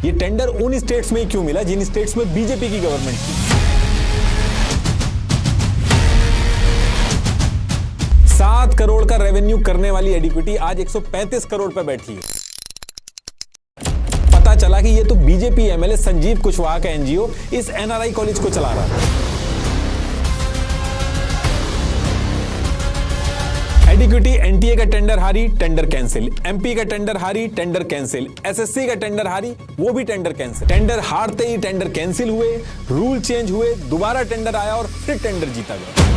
ये टेंडर उन स्टेट्स में ही क्यों मिला जिन स्टेट्स में बीजेपी की गवर्नमेंट थी। 7 करोड़ का रेवेन्यू करने वाली एडिक्विटी आज 135 करोड़ पर बैठी है। पता चला कि ये तो बीजेपी एमएलए संजीव कुशवाहा का एनजीओ इस एनआरआई कॉलेज को चला रहा था। एडिक्विटी एनटीए का टेंडर हारी, टेंडर कैंसिल। एमपी का टेंडर हारी, टेंडर कैंसिल। एसएससी का टेंडर हारी, वो भी टेंडर कैंसिल। टेंडर हारते ही टेंडर कैंसिल हुए, रूल चेंज हुए, दोबारा टेंडर आया और फिर टेंडर जीता गया।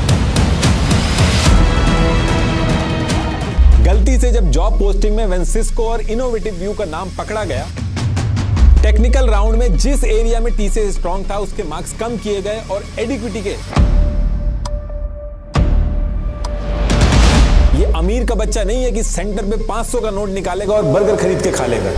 गलती से जब जॉब पोस्टिंग में वेंसिस्को और इनोवेटिव व्यू का नाम पकड़ा गया, टेक्निकल राउंड में जिस एरिया में टीसीएस स्ट्रांग था उसके मार्क्स कम किए गए और एडिक्विटी के ये अमीर का बच्चा नहीं है कि सेंटर पे 500 का नोट निकालेगा और बर्गर खरीद के खा लेगा।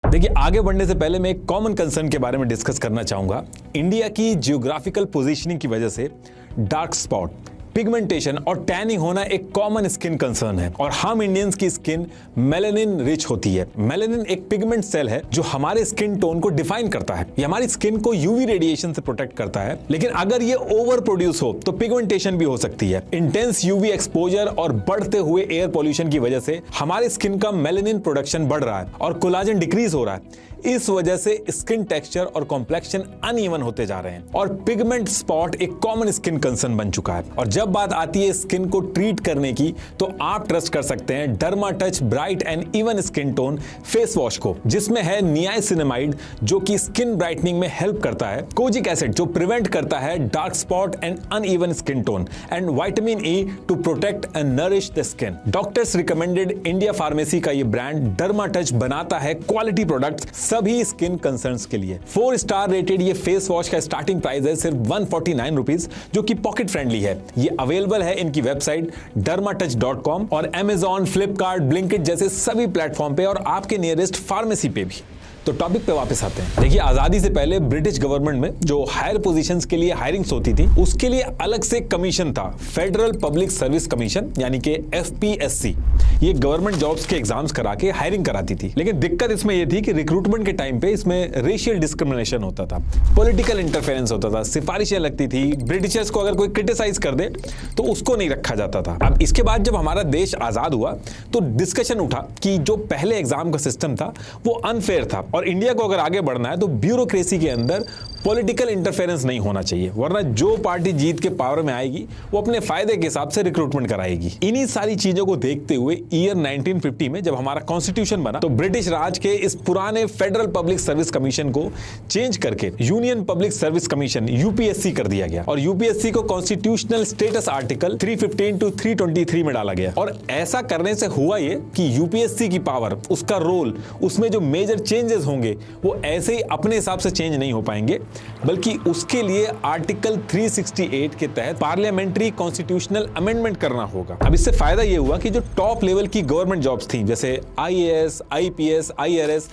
देखिए, आगे बढ़ने से पहले मैं एक कॉमन कंसर्न के बारे में डिस्कस करना चाहूंगा। इंडिया की जियोग्राफिकल पोजीशनिंग की वजह से डार्क स्पॉट, पिगमेंटेशन और टैनिंग होना एक कॉमन स्किन कंसर्न है और हम इंडियंस की स्किन मेलानिन रिच होती है। मेलानिन एक पिगमेंट सेल है जो हमारे स्किन टोन को डिफाइन करता है। ये हमारी स्किन को यूवी रेडिएशन से प्रोटेक्ट करता है, लेकिन अगर ये ओवर प्रोड्यूस हो तो पिगमेंटेशन भी हो सकती है। इंटेंस यूवी एक्सपोजर और बढ़ते हुए एयर पॉल्यूशन की वजह से हमारे स्किन का मेलानिन प्रोडक्शन बढ़ रहा है और कोलाजन डिक्रीज हो रहा है। इस वजह से स्किन टेक्सचर और कॉम्प्लेक्शन अनइवन होते जा रहे हैं और पिगमेंट स्पॉट एक कॉमन स्किन कंसर्न बन चुका है। और जब बात आती है स्किन को ट्रीट करने की, तो आप ट्रस्ट कर सकते हैं derma touch bright and even skin tone face wash को, जिसमें है नियासिनामाइड जो कि स्किन ब्राइटनिंग में हेल्प करता है, कोजिक एसिड जो प्रिवेंट करता है dark spot and uneven skin tone, and vitamin E to protect and nourish the skin. Doctors recommended India pharmacy का ये ब्रांड डर्मा टच बनाता है क्वालिटी प्रोडक्ट सभी स्किन कंसर्न्स के लिए। 4 स्टार रेटेड ये फेस वॉश का स्टार्टिंग प्राइस है सिर्फ 149 रुपीज, जो कि पॉकेट फ्रेंडली है। ये अवेलेबल है इनकी वेबसाइट dermatouch.com और Amazon, फ्लिपकार्ट, ब्लिंकिट जैसे सभी प्लेटफॉर्म पे और आपके नियरेस्ट फार्मेसी पे भी। तो टॉपिक पे वापस आते हैं। देखिए, आजादी से पहले ब्रिटिश गवर्नमेंट में जो हायर पोजीशंस के लिए हायरिंग्स होती थी, उसके लिए अलग से कमीशन था, फेडरल पब्लिक सर्विस कमीशन यानी कि एफपीएससी। ये गवर्नमेंट जॉब्स के एग्जाम्स करा के हायरिंग कराती थी, लेकिन दिक्कत इसमें यह थी कि रिक्रूटमेंट के टाइम पे इसमें रेशियल डिस्क्रिमिनेशन होता था, पॉलिटिकल इंटरफेरेंस होता था, सिफारिशें लगती थी। ब्रिटिशर्स को अगर कोई क्रिटिसाइज कर दे तो उसको नहीं रखा जाता था। अब इसके बाद जब हमारा देश आजाद हुआ तो डिस्कशन उठा कि जो पहले एग्जाम का सिस्टम था वो अनफेयर था और इंडिया को अगर आगे बढ़ना है तो ब्यूरोक्रेसी के अंदर पॉलिटिकल इंटरफेरेंस नहीं होना चाहिए, वरना जो पार्टी जीत के पावर में आएगी वो अपने फायदे के हिसाब से रिक्रूटमेंट कराएगी। इन्हीं सारी चीजों को देखते हुए ईयर 1950 में जब हमारा कॉन्स्टिट्यूशन बना तो ब्रिटिश राज के इस पुराने फेडरल पब्लिक सर्विस कमीशन को चेंज करके union public service commission UPSC कर दिया गया और यूपीएससी को कॉन्स्टिट्यूशनल स्टेटस आर्टिकल 315 टू 323 में डाला गया। और ऐसा करने से हुआ ये कि यूपीएससी की पावर, उसका रोल, उसमें जो मेजर चेंजेस होंगे वो ऐसे ही अपने हिसाब से चेंज नहीं हो पाएंगे, बल्कि उसके लिए आर्टिकल 368 के तहत पार्लियामेंट्री कॉन्स्टिट्यूशनल अमेंडमेंट करना होगा। अब इससे फायदा यह हुआ कि जो टॉप लेवल की गवर्नमेंट जॉब्स थी जैसे आईएएस, आईपीएस, आईआरएस,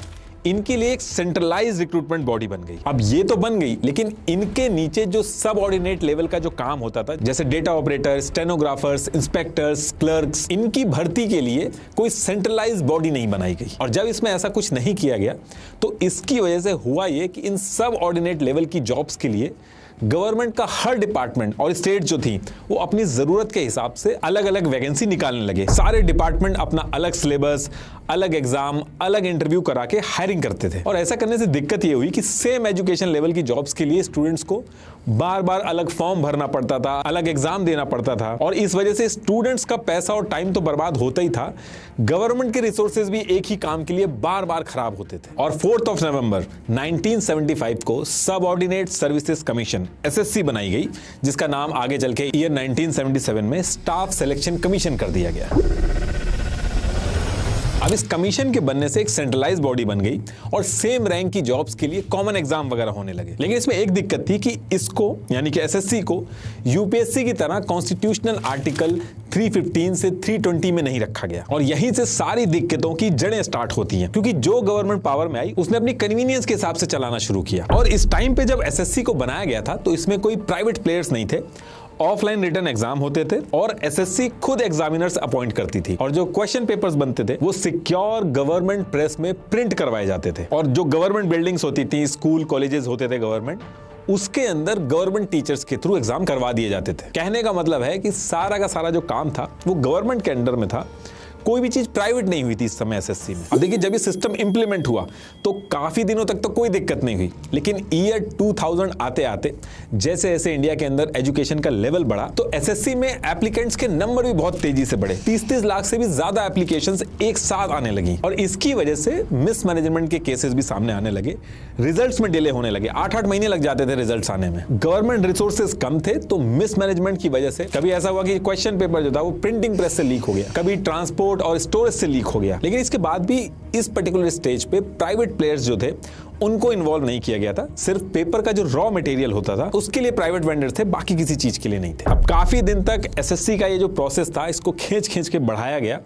इनके लिए एक सेंट्रलाइज रिक्रूटमेंट बॉडी बन गई। अब ये तो बन गई, लेकिन इनके नीचे जो सब ऑर्डिनेट लेवल का जो काम होता था जैसे data operator, stenographers, inspectors, clerks, इनकी भर्ती के लिए कोई सेंट्रलाइज बॉडी नहीं बनाई गई। और जब इसमें ऐसा कुछ नहीं किया गया तो इसकी वजह से हुआ ये कि इन सब ऑर्डिनेट लेवल की जॉब्स के लिए गवर्नमेंट का हर डिपार्टमेंट और स्टेट जो थी वो अपनी जरूरत के हिसाब से अलग अलग वैकेंसी निकालने लगे। सारे डिपार्टमेंट अपना अलग सिलेबस, अलग एग्जाम, अलग इंटरव्यू करा के हायरिंग करते थे। और ऐसा करने से दिक्कत ये हुई कि सेम एजुकेशन लेवल की जॉब्स के लिए स्टूडेंट्स को बार बार अलग फॉर्म भरना पड़ता था, अलग एग्जाम देना पड़ता था और इस वजह से स्टूडेंट्स का पैसा और टाइम तो बर्बाद होता ही था, गवर्नमेंट के रिसोर्सेज भी एक ही काम के लिए बार बार खराब होते थे। और 4 नवंबर 1975 को सब ऑर्डिनेट सर्विसेज कमीशन एसएससी बनाई गई, जिसका नाम आगे चल के ईयर 1977 में स्टाफ सिलेक्शन कमीशन कर दिया गया। अब इस कमीशन के बनने से एक सेंट्रलाइज बॉडी बन गई और सेम रैंक की जॉब्स के लिए कॉमन एग्जाम वगैरह होने लगे। लेकिन इसमें एक दिक्कत थी कि इसको यानी कि एसएससी को यूपीएससी की तरह कॉन्स्टिट्यूशनल आर्टिकल 315 से 320 में नहीं रखा गया और यहीं से सारी दिक्कतों की जड़ें स्टार्ट होती हैं, क्योंकि जो गवर्नमेंट पावर में आई उसने अपनी कन्वीनियंस के हिसाब से चलाना शुरू किया। और इस टाइम पे जब एसएससी को बनाया गया था तो इसमें कोई प्राइवेट प्लेयर्स नहीं थे ऑफलाइन रिटन एग्जाम होते थे और एसएससी खुद एग्जामिनर्स अपॉइंट करती थी और जो क्वेश्चन पेपर्स बनते थे वो सिक्योर गवर्नमेंट प्रेस में प्रिंट करवाए जाते थे और जो गवर्नमेंट बिल्डिंग्स होती थी, स्कूल कॉलेजेस होते थे गवर्नमेंट, उसके अंदर गवर्नमेंट टीचर्स के थ्रू एग्जाम करवा दिए जाते थे। कहने का मतलब है कि सारा का सारा जो काम था वो गवर्नमेंट के अंडर में था, कोई भी चीज प्राइवेट नहीं हुई थी इस समय एसएससी में। अब देखिए, जब ये सिस्टम इंप्लीमेंट हुआ तो काफी दिनों तक तो कोई दिक्कत नहीं हुई, लेकिन ईयर 2000 आते आते जैसे जैसे इंडिया के अंदर एजुकेशन का लेवल बढ़ा तो एसएससी में एप्लीकेंट्स के नंबर भी बहुत तेजी से बढ़े। 30-30 लाख से भी ज्यादा एप्लीकेशंस एक साथ आने लगी और इसकी वजह से मिसमैनेजमेंट के केसेस भी सामने आने लगे, रिजल्ट्स में डिले होने लगे। 8-8 महीने लग जाते थे रिजल्ट्स आने में। गवर्नमेंट रिसोर्सेज कम थे तो मिसमैनेजमेंट की वजह से कभी ऐसा हुआ कि क्वेश्चन पेपर जो था वो प्रिंटिंग प्रेस से लीक हो गया, कभी ट्रांसपोर्ट और स्टोरेज से लीक हो गया। लेकिन इसके बाद भी इस पर्टिकुलर स्टेज पे प्राइवेट प्लेयर्स जो थे उनको इन्वॉल्व नहीं किया गया था। सिर्फ पेपर का जो रॉ मटेरियल होता था उसके लिए प्राइवेट वेंडर थे, बाकी किसी चीज के लिए नहीं थे। अब काफी दिन तक एसएससी का ये जो प्रोसेस था इसको खींच के बढ़ाया गया,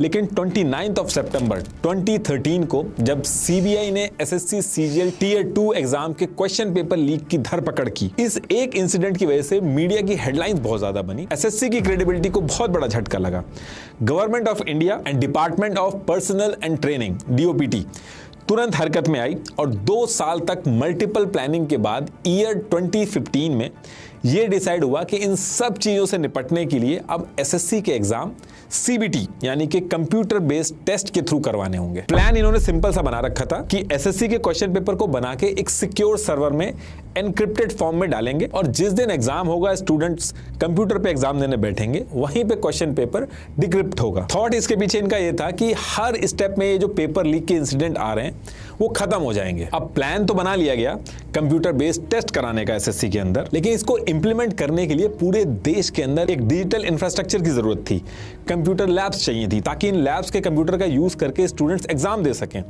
लेकिन 29 सितंबर 2013 को जब सीबीआई ने एसएससी सीजीएल टीयर 2 एग्जाम के क्वेश्चन पेपर लीक की धरपकड़ की, इस एक इंसिडेंट की वजह से मीडिया की हेडलाइंस बहुत ज्यादा बनी। एसएससी की क्रेडिबिलिटी को बहुत बड़ा झटका लगा। Government of India and department of personal and training DOPT तुरंत हरकत में आई और 2 साल तक मल्टीपल प्लानिंग के बाद ईयर 2015 में यह डिसाइड हुआ कि इन सब चीजों से निपटने के लिए अब एसएससी के एग्जाम सीबीटी यानी कि कंप्यूटर बेस्ड टेस्ट के थ्रू करवाने होंगे। प्लान इन्होंने सिंपल सा बना रखा था कि एसएससी के क्वेश्चन पेपर को बना के एक सिक्योर सर्वर में एनक्रिप्टेड फॉर्म में डालेंगे और जिस दिन एग्जाम होगा स्टूडेंट्स कंप्यूटर पे एग्जाम देने बैठेंगे, वहीं पे क्वेश्चन पेपर डिक्रिप्ट होगा। थॉट इसके पीछे इनका यह था कि हर स्टेप में ये जो पेपर लीक के इंसिडेंट आ रहे हैं वो खत्म हो जाएंगे। अब प्लान तो बना लिया गया कंप्यूटर बेस्ड टेस्ट कराने का एसएससी के अंदर, लेकिन इसको इंप्लीमेंट करने के लिए पूरे देश के अंदर एक डिजिटल इंफ्रास्ट्रक्चर की जरूरत थी। कंप्यूटर लैब्स चाहिए थी ताकि इन लैब्स के कंप्यूटर का यूज करके स्टूडेंट्स एग्जाम दे सकें।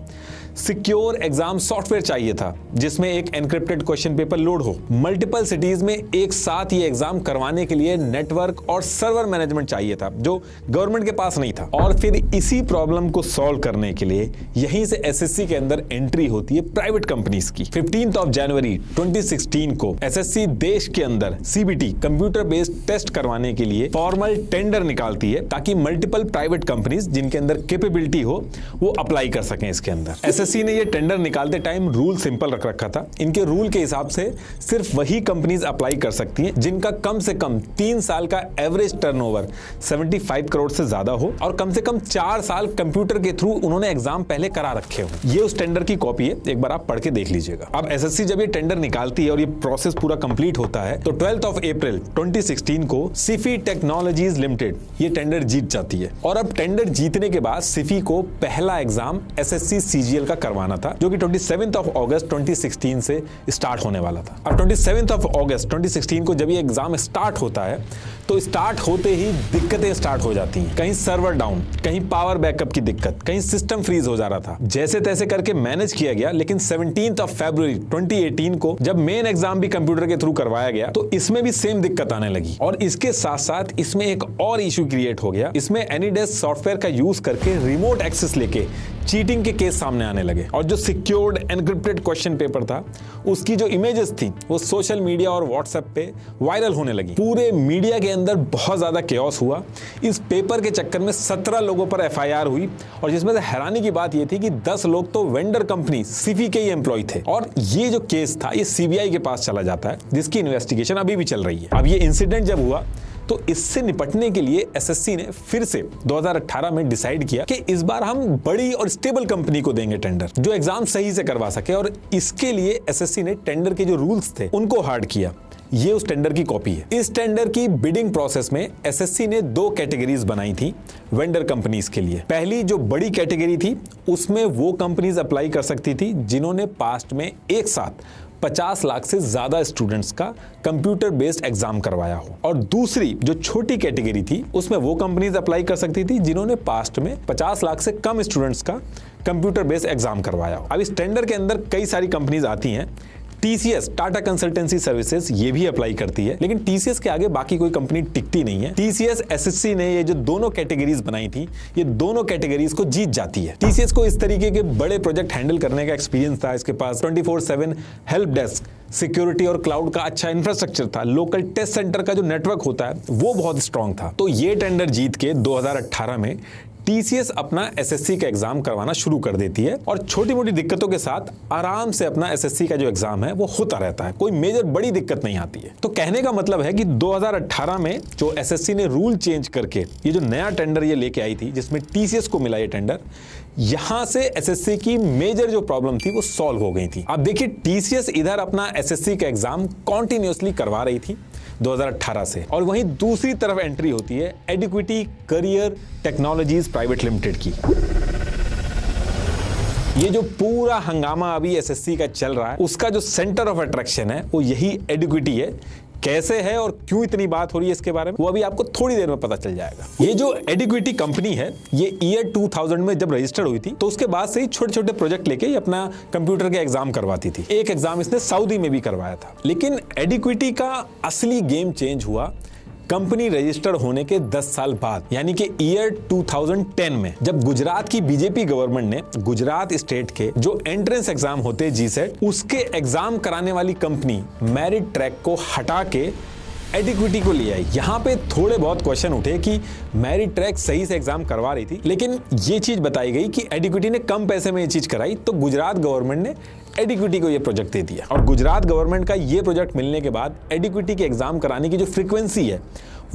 सिक्योर एग्जाम सॉफ्टवेयर चाहिए था जिसमें एक एनक्रिप्टेड क्वेश्चन पेपर लोड हो। मल्टीपल सिटीज में एक साथ ये एग्जाम करवाने के लिए नेटवर्क और सर्वर मैनेजमेंट चाहिए था जो गवर्नमेंट के पास नहीं था। और फिर इसी प्रॉब्लम को सॉल्व करने के लिए यहीं से एसएससी के अंदर एंट्री होती है प्राइवेट कंपनीज की। 15 जनवरी 2016 को एसएससी देश के अंदर सीबीटी कंप्यूटर बेस्ड टेस्ट करवाने के लिए फॉर्मल टेंडर निकालती है ताकि मल्टीपल प्राइवेट कंपनीज जिनके अंदर कैपेबिलिटी हो वो अप्लाई कर सकें इसके अंदर। एसएससी ने ये टेंडर निकालते टाइम रूल सिंपल रख रखा था। इनके रूल के हिसाब से सिर्फ वही कंपनीज अप्लाई कर सकती हैं जिनका कम से कम 3 साल का एवरेज टर्नओवर 75 करोड़ से ज्यादा हो और कम से कम 4 साल कंप्यूटर के थ्रू उन्होंने एग्जाम पहले करा रखे हो। ये उस टेंडर की कॉपी है, एक बार आप पढ़ के देख लीजिएगा। अब एसएससी जब ये टेंडर निकालती है और ये प्रोसेस पूरा कंप्लीट होता है तो 12 अप्रैल 2016 को सिफी टेक्नोलॉजीज लिमिटेड ये टेंडर जीत जाती है। और अब टेंडर जीतने के बाद सिफी को पहला एग्जाम एसएससी सीजीएल का करवाना था जो कि 27 अगस्त 2016 से स्टार्ट होने वाला था। अब 27 अगस्त 2016 को जब ये एग्जाम स्टार्ट होता है तो स्टार्ट होते ही दिक्कतें स्टार्ट हो जाती हैं। कहीं सर्वर डाउन, कहीं पावर बैकअप की दिक्कत, कहीं सिस्टम फ्रीज हो जा रहा था। जैसे तैसे करके मैनेज किया गया, लेकिन 17 फरवरी 2018 को जब मेन एग्जाम भी कंप्यूटर के थ्रू करवाया गया तो इसमें भी सेम दिक्कत आने लगी। और इसके साथ साथ इसमें एक और इशू क्रिएट हो गया। इसमें एनीडेस्क सॉफ्टवेयर का यूज करके रिमोट एक्सेस लेके चीटिंग के केस सामने आने लगे और जो सिक्योर्ड एनक्रिप्टेड क्वेश्चन पेपर था उसकी जो इमेजेस थी वो सोशल मीडिया और व्हाट्सएप पे वायरल होने लगी। पूरे मीडिया के अंदर बहुत ज्यादा केओस हुआ। इस पेपर के चक्कर में 17 लोगों पर एफआईआर हुई और जिसमें से हैरानी की बात यह थी कि 10 लोग तो वेंडर कंपनी सिफी के ही एम्प्लॉय थे। और ये जो केस था ये सीबीआई के पास चला जाता है जिसकी इन्वेस्टिगेशन अभी भी चल रही है। अब ये इंसिडेंट जब हुआ तो इससे निपटने के लिए एसएससी ने फिर से 2018 में डिसाइड किया कि इस बार हम बड़ी और स्टेबल कंपनी को देंगे टेंडर जो एग्जाम सही से करवा सके। और इसके लिए एसएससी ने टेंडर के जो रूल्स थे उनको हार्ड किया। ये उस टेंडर की कॉपी है। इस टेंडर की बिडिंग प्रोसेस में एसएससी ने 2 कैटेगरीज बनाई थी वेंडर कंपनीज के लिए। पहली जो बड़ी कैटेगरी थी उसमें वो कंपनीज अप्लाई कर सकती थी जिन्होंने पास्ट में एक साथ 50 लाख से ज्यादा स्टूडेंट्स का कंप्यूटर बेस्ड एग्जाम करवाया हो। और दूसरी जो छोटी कैटेगरी थी उसमें वो कंपनीज अप्लाई कर सकती थी जिन्होंने पास्ट में 50 लाख से कम स्टूडेंट्स का कंप्यूटर बेस्ड एग्जाम करवाया हो। अब इस टेंडर के अंदर कई सारी कंपनीज आती हैं। टीसीएस, टाटा कंसल्टेंसी सर्विसेज, ये भी अप्लाई करती है, लेकिन टीसीएस के आगे बाकी कोई कंपनी टिकती नहीं है। टीसीएस एसएससी ने ये जो दोनों कैटेगरीज बनाई थी, ये दोनों कैटेगरीज को जीत जाती है। टीसीएस को इस तरीके के बड़े प्रोजेक्ट हैंडल करने का एक्सपीरियंस था, इसके पास 24/7 हेल्प डेस्क, सिक्योरिटी और क्लाउड का अच्छा इंफ्रास्ट्रक्चर था, लोकल टेस्ट सेंटर का जो नेटवर्क होता है वो बहुत स्ट्रांग था। तो ये टेंडर जीत के 2018 में टीसीएस अपना एसएससी का एग्जाम करवाना शुरू कर देती है और छोटी मोटी दिक्कतों के साथ आराम से अपना एसएससी का जो एग्जाम है वो होता रहता है, कोई मेजर बड़ी दिक्कत नहीं आती है। तो कहने का मतलब है कि 2018 में जो एसएससी ने रूल चेंज करके ये जो नया टेंडर ये लेके आई थी, जिसमें टीसीएस को मिला ये टेंडर, यहां से एसएससी की मेजर जो प्रॉब्लम थी वो सॉल्व हो गई थी। अब देखिए, टीसीएस इधर अपना एसएससी का एग्जाम कॉन्टिन्यूअसली करवा रही थी 2018 से, और वहीं दूसरी तरफ एंट्री होती है एडिक्विटी करियर टेक्नोलॉजीज प्राइवेट लिमिटेड की। ये जो पूरा हंगामा अभी एसएससी का चल रहा है, उसका जो सेंटर ऑफ अट्रैक्शन है वो यही एडिक्विटी है। कैसे है और क्यों इतनी बात हो रही है इसके बारे में, वो अभी आपको थोड़ी देर में पता चल जाएगा। ये जो एडिक्विटी कंपनी है, ये ईयर 2000 में जब रजिस्टर्ड हुई थी, तो उसके बाद से ही छोटे छोटे प्रोजेक्ट लेके ये अपना कंप्यूटर के एग्जाम करवाती थी। एक एग्जाम इसने सऊदी में भी करवाया था। लेकिन एडिक्विटी का असली गेम चेंज हुआ कंपनी रजिस्टर्ड होने के 10 साल बाद, यानी कि ईयर 2010 में, जब गुजरात की बीजेपी गवर्नमेंट ने गुजरात स्टेट के जो एंट्रेंस एग्जाम होते हैं जीसेट, उसके एग्जाम कराने वाली कंपनी मेरिट ट्रैक को हटा के एडिक्विटी को ले आई। यहाँ पे थोड़े बहुत क्वेश्चन उठे कि मेरिट ट्रैक सही से एग्जाम करवा रही थी, लेकिन ये चीज बताई गई कि एडिक्विटी ने कम पैसे में ये चीज कराई, तो गुजरात गवर्नमेंट ने एडिक्विटी को ये प्रोजेक्ट दे दिया। और गुजरात गवर्नमेंट का ये प्रोजेक्ट मिलने के बाद एडिक्विटी के एग्जाम कराने की जो फ्रीक्वेंसी है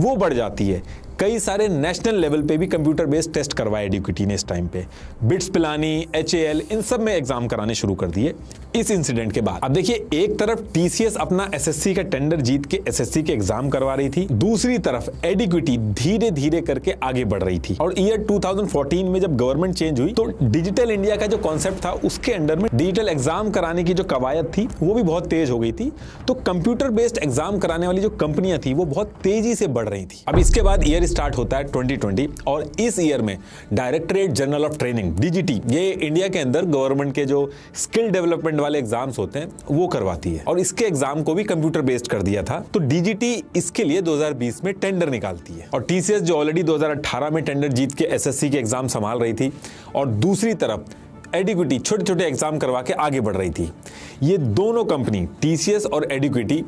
वो बढ़ जाती है। कई सारे नेशनल लेवल पे भी कंप्यूटर बेस्ड टेस्ट करवाए एडिक्विटी ने इस टाइम पे। बिट्स पिलानी, HAL, इन सब में एग्जाम कराने शुरू कर दिए इस इंसिडेंट के बाद। अब देखिए, एक तरफ टीसीएस अपना एसएससी का टेंडर जीत के एसएससी के एग्जाम करवा रही थी, दूसरी तरफ एडिक्विटी धीरे धीरे करके आगे बढ़ रही थी। और ईयर 2014 में जब गवर्नमेंट चेंज हुई, तो डिजिटल इंडिया का जो कॉन्सेप्ट था, उसके अंडर में डिजिटल एग्जाम कराने की जो कवायद थी वो भी बहुत तेज हो गई थी। तो कंप्यूटर बेस्ड एग्जाम कराने वाली जो कंपनियां थी वो बहुत तेजी से बढ़ रही थी। अब इसके बाद ईयर स्टार्ट होता है 2020, और इस ईयर में directorate general of training, DGT, ये इंडिया के अंदर गवर्नमेंट के जो स्किल डेवलपमेंट वाले एग्जाम्स होते हैं वो करवाती है, और इसके एग्जाम को भी कंप्यूटर बेस्ड कर दिया था। तो DGT इसके लिए 2020 में टेंडर निकालती है, और टीसीएस जो ऑलरेडी 2018 में टेंडर जीत के एसएससी के एग्जाम संभाल रही थी, और दूसरी तरफ एडिक्विटी छोटे छोटे एग्जाम करवा के आगे बढ़ रही थी। ये दोनों कंपनी, टीसीएस और एडिक्विटी,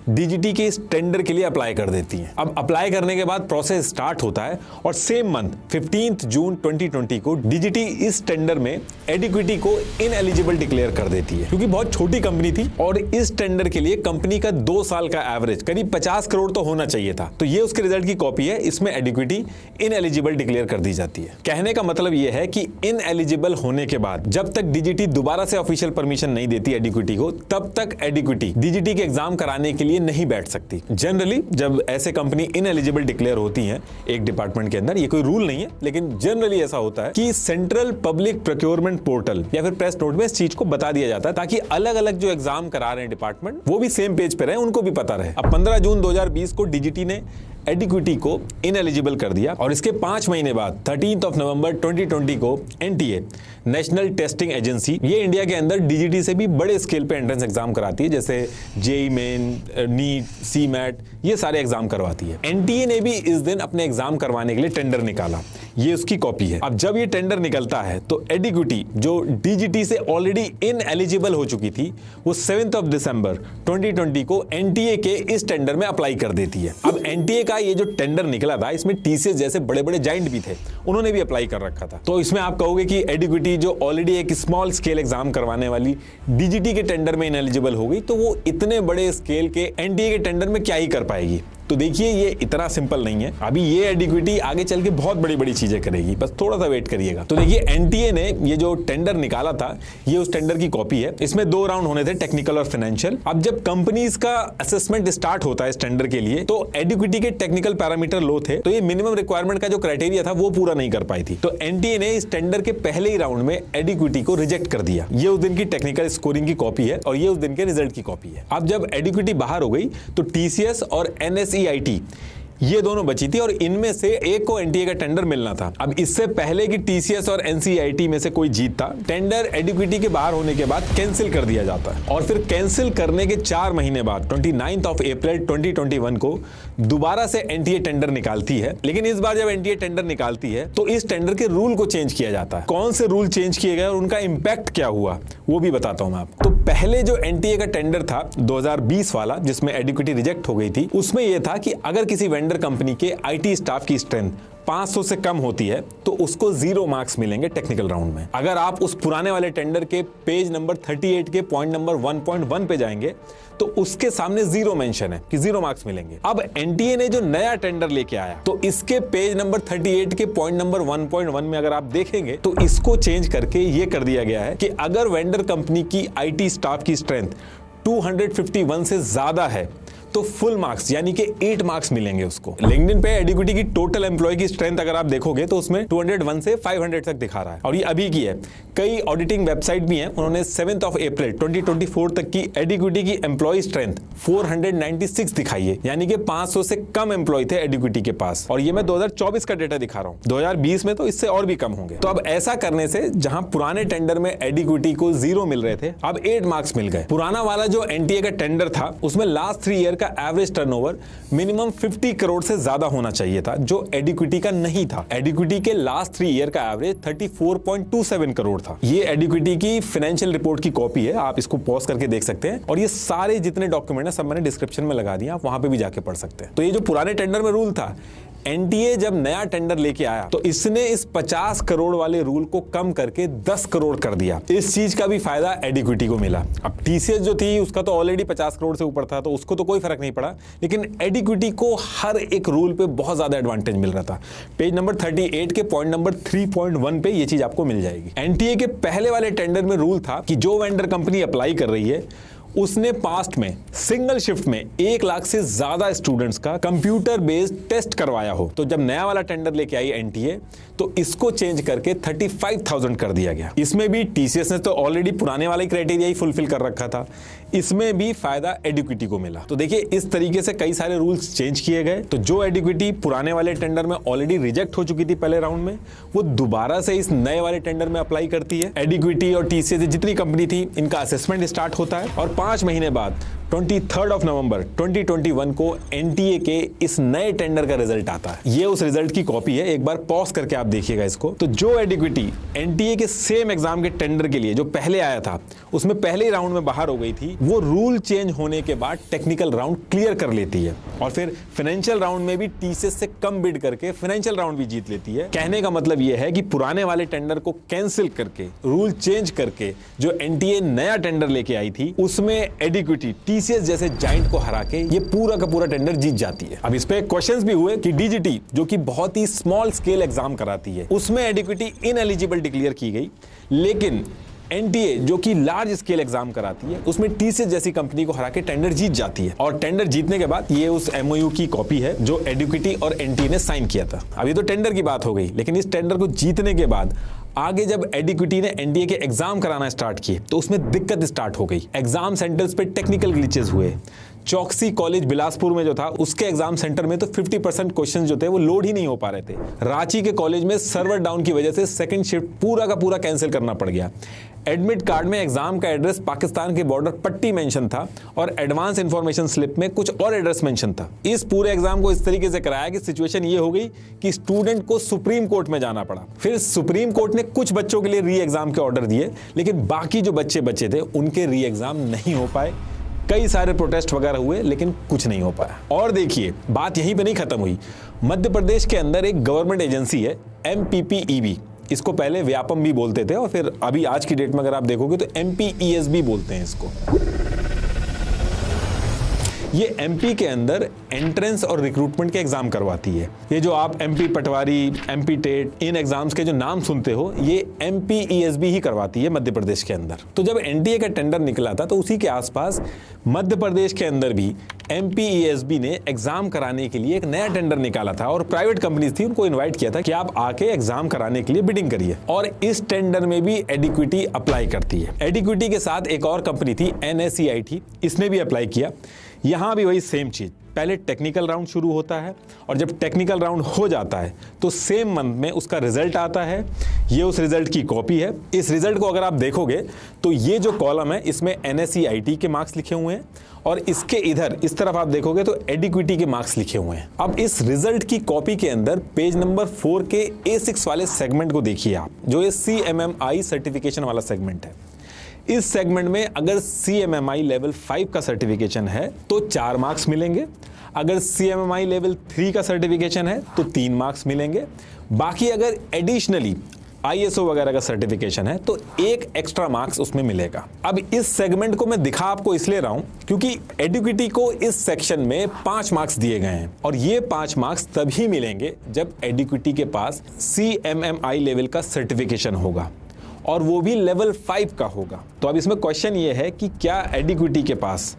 DGT के इस टेंडर के लिए अप्लाई कर देती हैं। अब अप्लाई करने के बाद प्रोसेस स्टार्ट होता है, और सेम मंथ 15 जून 2020 को DGT इस टेंडर में एडिक्विटी को इनएलिजिबल डिक्लेयर कर देती है, क्योंकि बहुत छोटी कंपनी थी और इस टेंडर के लिए कंपनी का 2 साल का एवरेज करीब 50 करोड़ तो होना चाहिए था। तो ये उसके रिजल्ट की कॉपी है, इसमें एडिक्विटी इनएलिजिबल डिक्लेयर कर दी जाती है। कहने का मतलब यह है कि इनएलिजिबल होने के बाद जब तक DGT दोबारा से ऑफिशियल परमिशन नहीं देती एडिक्विटी को, तब तक एडिक्विटी DGT के एग्जाम कराने के लिए नहीं बैठ सकती। जनरली जब ऐसे कंपनी इनएलिजिबल डिक्लेयर होती हैं एक डिपार्टमेंट के अंदर, ये कोई रूल नहीं है, लेकिन जनरली ऐसा होता है कि सेंट्रल पब्लिक प्रोक्योरमेंट पोर्टल या फिर प्रेस नोट में इस चीज को बता दिया जाता है, ताकि अलग अलग जो एग्जाम करा रहे हैं डिपार्टमेंट, वो भी सेम पेज पे रहे, उनको भी पता रहे। अब 15 जून 2020 को DGT ने एडिक्विटी को इनएलिजिबल कर दिया, और इसके 5 महीने बाद 13 नवंबर 2020 को NTA, नेशनल टेस्टिंग एजेंसी, ये इंडिया के अंदर DGT से भी बड़े स्केल पे एंट्रेंस एग्जाम कराती है, जैसे JEE मेन, नीट, CMAT, ये सारे एग्जाम करवाती है। NTA ने भी इस दिन अपने एग्जाम करवाने के लिए टेंडर निकाला, ये उसकी कॉपी है। अब जब ये टेंडर निकलता है तो एडिक्विटी जो DGT से ऑलरेडी इनएलिजिबल हो चुकी थी, वो 7 दिसंबर 2020 को NTA के इस टेंडर में अप्लाई कर देती है। अब NTA का ये जो टेंडर निकला था, इसमें TCS जैसे बड़े बड़े जाइंट भी थे, उन्होंने भी अप्लाई कर रखा था। तो इसमें आप कहोगे कि एडिक्विटी जो ऑलरेडी एक स्मॉल स्केल एग्जाम करवाने वाली DGT के टेंडर में इनएलिजिबल हो गई, तो वो इतने बड़े स्केल के NTA के टेंडर में क्या ही कर पाएगी। तो देखिए, ये इतना सिंपल नहीं है। अभी ये एडिक्विटी आगे चल के बहुत बड़ी बड़ी चीजें करेगी, बस थोड़ा सा वेट करिएगा। तो देखिए, NTA ने ये जो टेंडर निकाला था, ये उस टेंडर की कॉपी है। इसमें 2 राउंड होने थे, टेक्निकल और फाइनेंशियल। अब जब कंपनीज का असेसमेंट स्टार्ट होता है इस टेंडर के लिए, तो एडिक्विटी के टेक्निकल पैरामीटर लो थे, तो ये मिनिमम रिक्वायरमेंट का जो क्राइटेरिया था वो पूरा नहीं कर पाई थी। तो NTA ने इस टेंडर के पहले ही राउंड में एडिक्विटी को रिजेक्ट कर दिया। ये उस दिन की टेक्निकल स्कोरिंग की कॉपी है, और ये उस दिन के रिजल्ट की कॉपी है। अब जब एडिक्विटी बाहर हो गई, तो TCS और NSEIT ये दोनों बची थी और इनमें से एक को एनटीए का टेंडर मिलना था। अब इससे पहले कि टीसीएस और एनसीईआरटी में से कोई जीतता, टेंडर एडिक्विटी के बाहर होने के बाद कैंसिल कर दिया जाता है और फिर कैंसिल करने के 4 महीने बाद 29 अप्रैल 2021 को दोबारा से एनटीए टेंडर निकालती है। लेकिन इस बार जब एनटीए टेंडर निकालती है तो इस टेंडर के रूल को चेंज किया जाता है। कौन से रूल चेंज किए गए और उनका इंपैक्ट क्या हुआ वो भी बताता हूं मैं आपको। तो पहले जो एनटीए का टेंडर था 2020 वाला, जिसमें एडिक्विटी रिजेक्ट हो गई थी, उसमें यह था कि अगर किसी वेंडर कंपनी के आईटी स्टाफ की स्ट्रेंथ 500 से कम होती है तो उसको 0 मार्क्स मिलेंगे टेक्निकल राउंड में। अगर आप उस पुराने वाले टेंडर के पेज नंबर 38 के पॉइंट नंबर 1.1 पे जाएंगे तो उसके सामने 0 मेंशन है कि 0 मार्क्स मिलेंगे। अब एनटीए ने जो नया टेंडर लेके आया तो इसके पेज नंबर 38 के पॉइंट नंबर 1.1 में अगर आप देखेंगे तो इसको चेंज करके ये कर दिया गया है कि अगर वेंडर कंपनी की आईटी स्टाफ की स्ट्रेंथ 251 से ज्यादा है तो फुल मार्क्स यानी कि 8 मार्क्स मिलेंगे उसको। लिंक्डइन पे एडिक्विटी की टोटल एम्प्लॉय की स्ट्रेंथ अगर आप देखोगे तो उसमें 201 से 500 तक दिखा रहा है और ये अभी की है। कई ऑडिटिंग वेबसाइट भी हैं, उन्होंने 7 अप्रैल 2024 तक की एडिक्विटी की एम्प्लॉय स्ट्रेंथ 496 दिखाई है, यानी कि 500 से कम एम्प्लॉय थे एडिक्विटी के पास। और ये मैं 2024 का डेटा दिखा रहा हूं, 2020 में तो इससे और भी कम होंगे। तो अब ऐसा करने से जहां पुराने टेंडर में एडिक्विटी को 0 मिल रहे थे, अब 8 मार्क्स मिल गए। पुराना वाला जो एनटीए का टेंडर था उसमें लास्ट 3 ईयर का एवरेज टर्नओवर मिनिमम 50 करोड़ से ज्यादा होना चाहिए था, जो एडिक्विटी का नहीं था। एडिक्विटी के लास्ट 3 ईयर का एवरेज 34.27 करोड़ था। ये एडिक्विटी की फाइनेंशियल रिपोर्ट की कॉपी है, आप इसको पॉज करके देख सकते हैं और ये सारे जितने डॉक्यूमेंट है सब मैंने डिस्क्रिप्शन में लगा दिए, आप वहां पे भी जाके पढ़ सकते हैं। तो ये जो पुराने टेंडर में रूल था, एनटीए जब नया टेंडर लेके आया तो इसने इस 50 करोड़ वाले रूल को कम करके 10 करोड़ कर दिया। इस चीज का भी फायदा एडिक्विटी को मिला। अब टीसीएस जो थी उसका तो ऑलरेडी 50 करोड़ से ऊपर था तो उसको तो कोई फर्क नहीं पड़ा, लेकिन एडिक्विटी को हर एक रूल पे बहुत ज्यादा एडवांटेज मिल रहा था। पेज नंबर 38 के पॉइंट नंबर 3.1 पे ये चीज आपको मिल जाएगी। एनटीए के पहले वाले टेंडर में रूल था कि जो वेंडर कंपनी अप्लाई कर रही है उसने पास्ट में सिंगल शिफ्ट में 1 लाख से ज्यादा स्टूडेंट्स का कंप्यूटर बेस्ड टेस्ट करवाया हो। तो जब नया वाला टेंडर लेके आई एनटीए तो इसको चेंज करके 35,000 कर दिया गया। इसमें भी टीसीएस ने तो ऑलरेडी पुराने वाले क्राइटेरिया ही फुलफिल कर रखा था, इसमें भी फायदा एडिक्विटी को मिला। तो देखिए इस तरीके से कई सारे रूल्स चेंज किए गए। तो जो एडिक्विटी पुराने वाले टेंडर में ऑलरेडी रिजेक्ट हो चुकी थी पहले राउंड में, वो दोबारा से इस नए वाले टेंडर में अप्लाई करती है। एडिक्विटी और टीसीएस जितनी कंपनी थी इनका असेसमेंट स्टार्ट होता है और 5 महीने बाद 23 नवंबर 2021 को एनटीए के इस नए टेंडर का रिजल्ट आता है। ये उस रिजल्ट की कॉपी है, एक बार पॉज करके आप देखिएगा इसको। तो जो एडिक्विटी एनटीए के सेम एग्जाम के टेंडर के लिए जो पहले आया था उसमें पहले ही राउंड में बाहर हो गई थी, वो रूल चेंज होने के बाद टेक्निकल राउंड क्लियर कर लेती है और फिर फाइनेंशियल राउंड में भी टीसीएस से कम बिड करके फाइनेंशियल राउंड भी जीत लेती है। कहने का मतलब यह है कि पुराने वाले टेंडर को कैंसिल करके रूल चेंज करके जो एनटीए नया टेंडर लेके आई थी उसमें एडिक्विटी टीसीएस जैसे जाइंट को हरा के ये पूरा का पूरा टेंडर जीत जाती है। अब इस पे क्वेश्चंस भी हुए कि डीजीटी जो कि बहुत ही स्मॉल स्केल एग्जाम कराती है उसमें एडिक्विटी इनएलिजिबल डिक्लेयर की गई, लेकिन एनटीए जो कि लार्ज स्केल एग्जाम कराती है उसमें टीसीएस जैसी कंपनी को हरा के टेंडर जीत जाती है। और टेंडर जीतने के बाद ये उस एमओयू की कॉपी है जो एडिक्विटी और एनटीए ने साइन किया था। अभी तो टेंडर की बात हो गई, लेकिन इस टेंडर को जीतने के बाद आगे जब एडिक्विटी ने एनटीए के एग्जाम कराना स्टार्ट किए तो उसमें दिक्कत स्टार्ट हो गई। एग्जाम सेंटर्स पे टेक्निकल ग्लिचेस हुए। चौकसी कॉलेज बिलासपुर में जो था उसके एग्जाम सेंटर में तो 50% क्वेश्चन जो थे वो लोड ही नहीं हो पा रहे थे। रांची के कॉलेज में सर्वर डाउन की वजह से सेकंड शिफ्ट पूरा का पूरा कैंसिल करना पड़ गया। एडमिट कार्ड में एग्जाम का एड्रेस पाकिस्तान के बॉर्डर पट्टी मेंशन था और एडवांस इंफॉर्मेशन स्लिप में कुछ और एड्रेस मेंशन था। इस पूरे एग्जाम को इस तरीके से कराया कि सिचुएशन ये हो गई कि स्टूडेंट को सुप्रीम कोर्ट में जाना पड़ा। फिर सुप्रीम कोर्ट ने कुछ बच्चों के लिए री एग्जाम के ऑर्डर दिए, लेकिन बाकी जो बच्चे बचे थे उनके री एग्जाम नहीं हो पाए। कई सारे प्रोटेस्ट वगैरह हुए लेकिन कुछ नहीं हो पाया। और देखिए बात यहीं पे नहीं खत्म हुई। मध्य प्रदेश के अंदर एक गवर्नमेंट एजेंसी है MPPEB, इसको पहले व्यापम भी बोलते थे और फिर अभी आज की डेट में अगर आप देखोगे तो MPES भी बोलते हैं इसको। ये एमपी के अंदर एंट्रेंस और रिक्रूटमेंट के एग्जाम करवाती है। ये जो आप MP पटवारी, MP टेट, इन एग्जाम्स के जो नाम सुनते हो ये MPESB ही करवाती है मध्य प्रदेश के अंदर। तो जब एनटीए का टेंडर निकला था तो उसी के आसपास मध्य प्रदेश के अंदर भी MPESB ने एग्जाम कराने के लिए एक नया टेंडर निकाला था और प्राइवेट कंपनीज थी उनको इन्वाइट किया था कि आप आके एग्जाम कराने के लिए बिडिंग करिए। और इस टेंडर में भी एडिक्विटी अप्लाई करती है। एडिक्विटी के साथ एक और कंपनी थी NSEIT, इसने भी अप्लाई किया। यहां भी वही सेम चीज, पहले टेक्निकल राउंड शुरू होता है और जब टेक्निकल राउंड हो जाता है तो सेम मंथ में उसका रिजल्ट आता है। ये उस रिजल्ट की कॉपी है। इस रिजल्ट को अगर आप देखोगे तो ये जो कॉलम है इसमें NSE-IT के मार्क्स लिखे हुए हैं और इसके इधर इस तरफ आप देखोगे तो एडिक्विटी के मार्क्स लिखे हुए हैं। अब इस रिजल्ट की कॉपी के अंदर पेज नंबर 4 के A6 वाले सेगमेंट को देखिए आप, जो ये CMMI सर्टिफिकेशन वाला सेगमेंट है। इस सेगमेंट में अगर CMMI लेवल 5 का सर्टिफिकेशन है तो 4 मार्क्स मिलेंगे, अगर CMMI लेवल 3 का सर्टिफिकेशन है तो 3 मार्क्स मिलेंगे, बाकी अगर एडिशनली ISO वगैरह का सर्टिफिकेशन है तो 1 एक्स्ट्रा मार्क्स उसमें मिलेगा। अब इस सेगमेंट को मैं दिखा आपको इसलिए रहा हूं क्योंकि एडिक्विटी को इस सेक्शन में 5 मार्क्स दिए गए हैं और ये 5 मार्क्स तभी मिलेंगे जब एडिक्विटी के पास CMMI लेवल का सर्टिफिकेशन होगा और वो भी लेवल 5 का होगा। तो अब इसमें क्वेश्चन ये है कि क्या एडिक्विटी के पास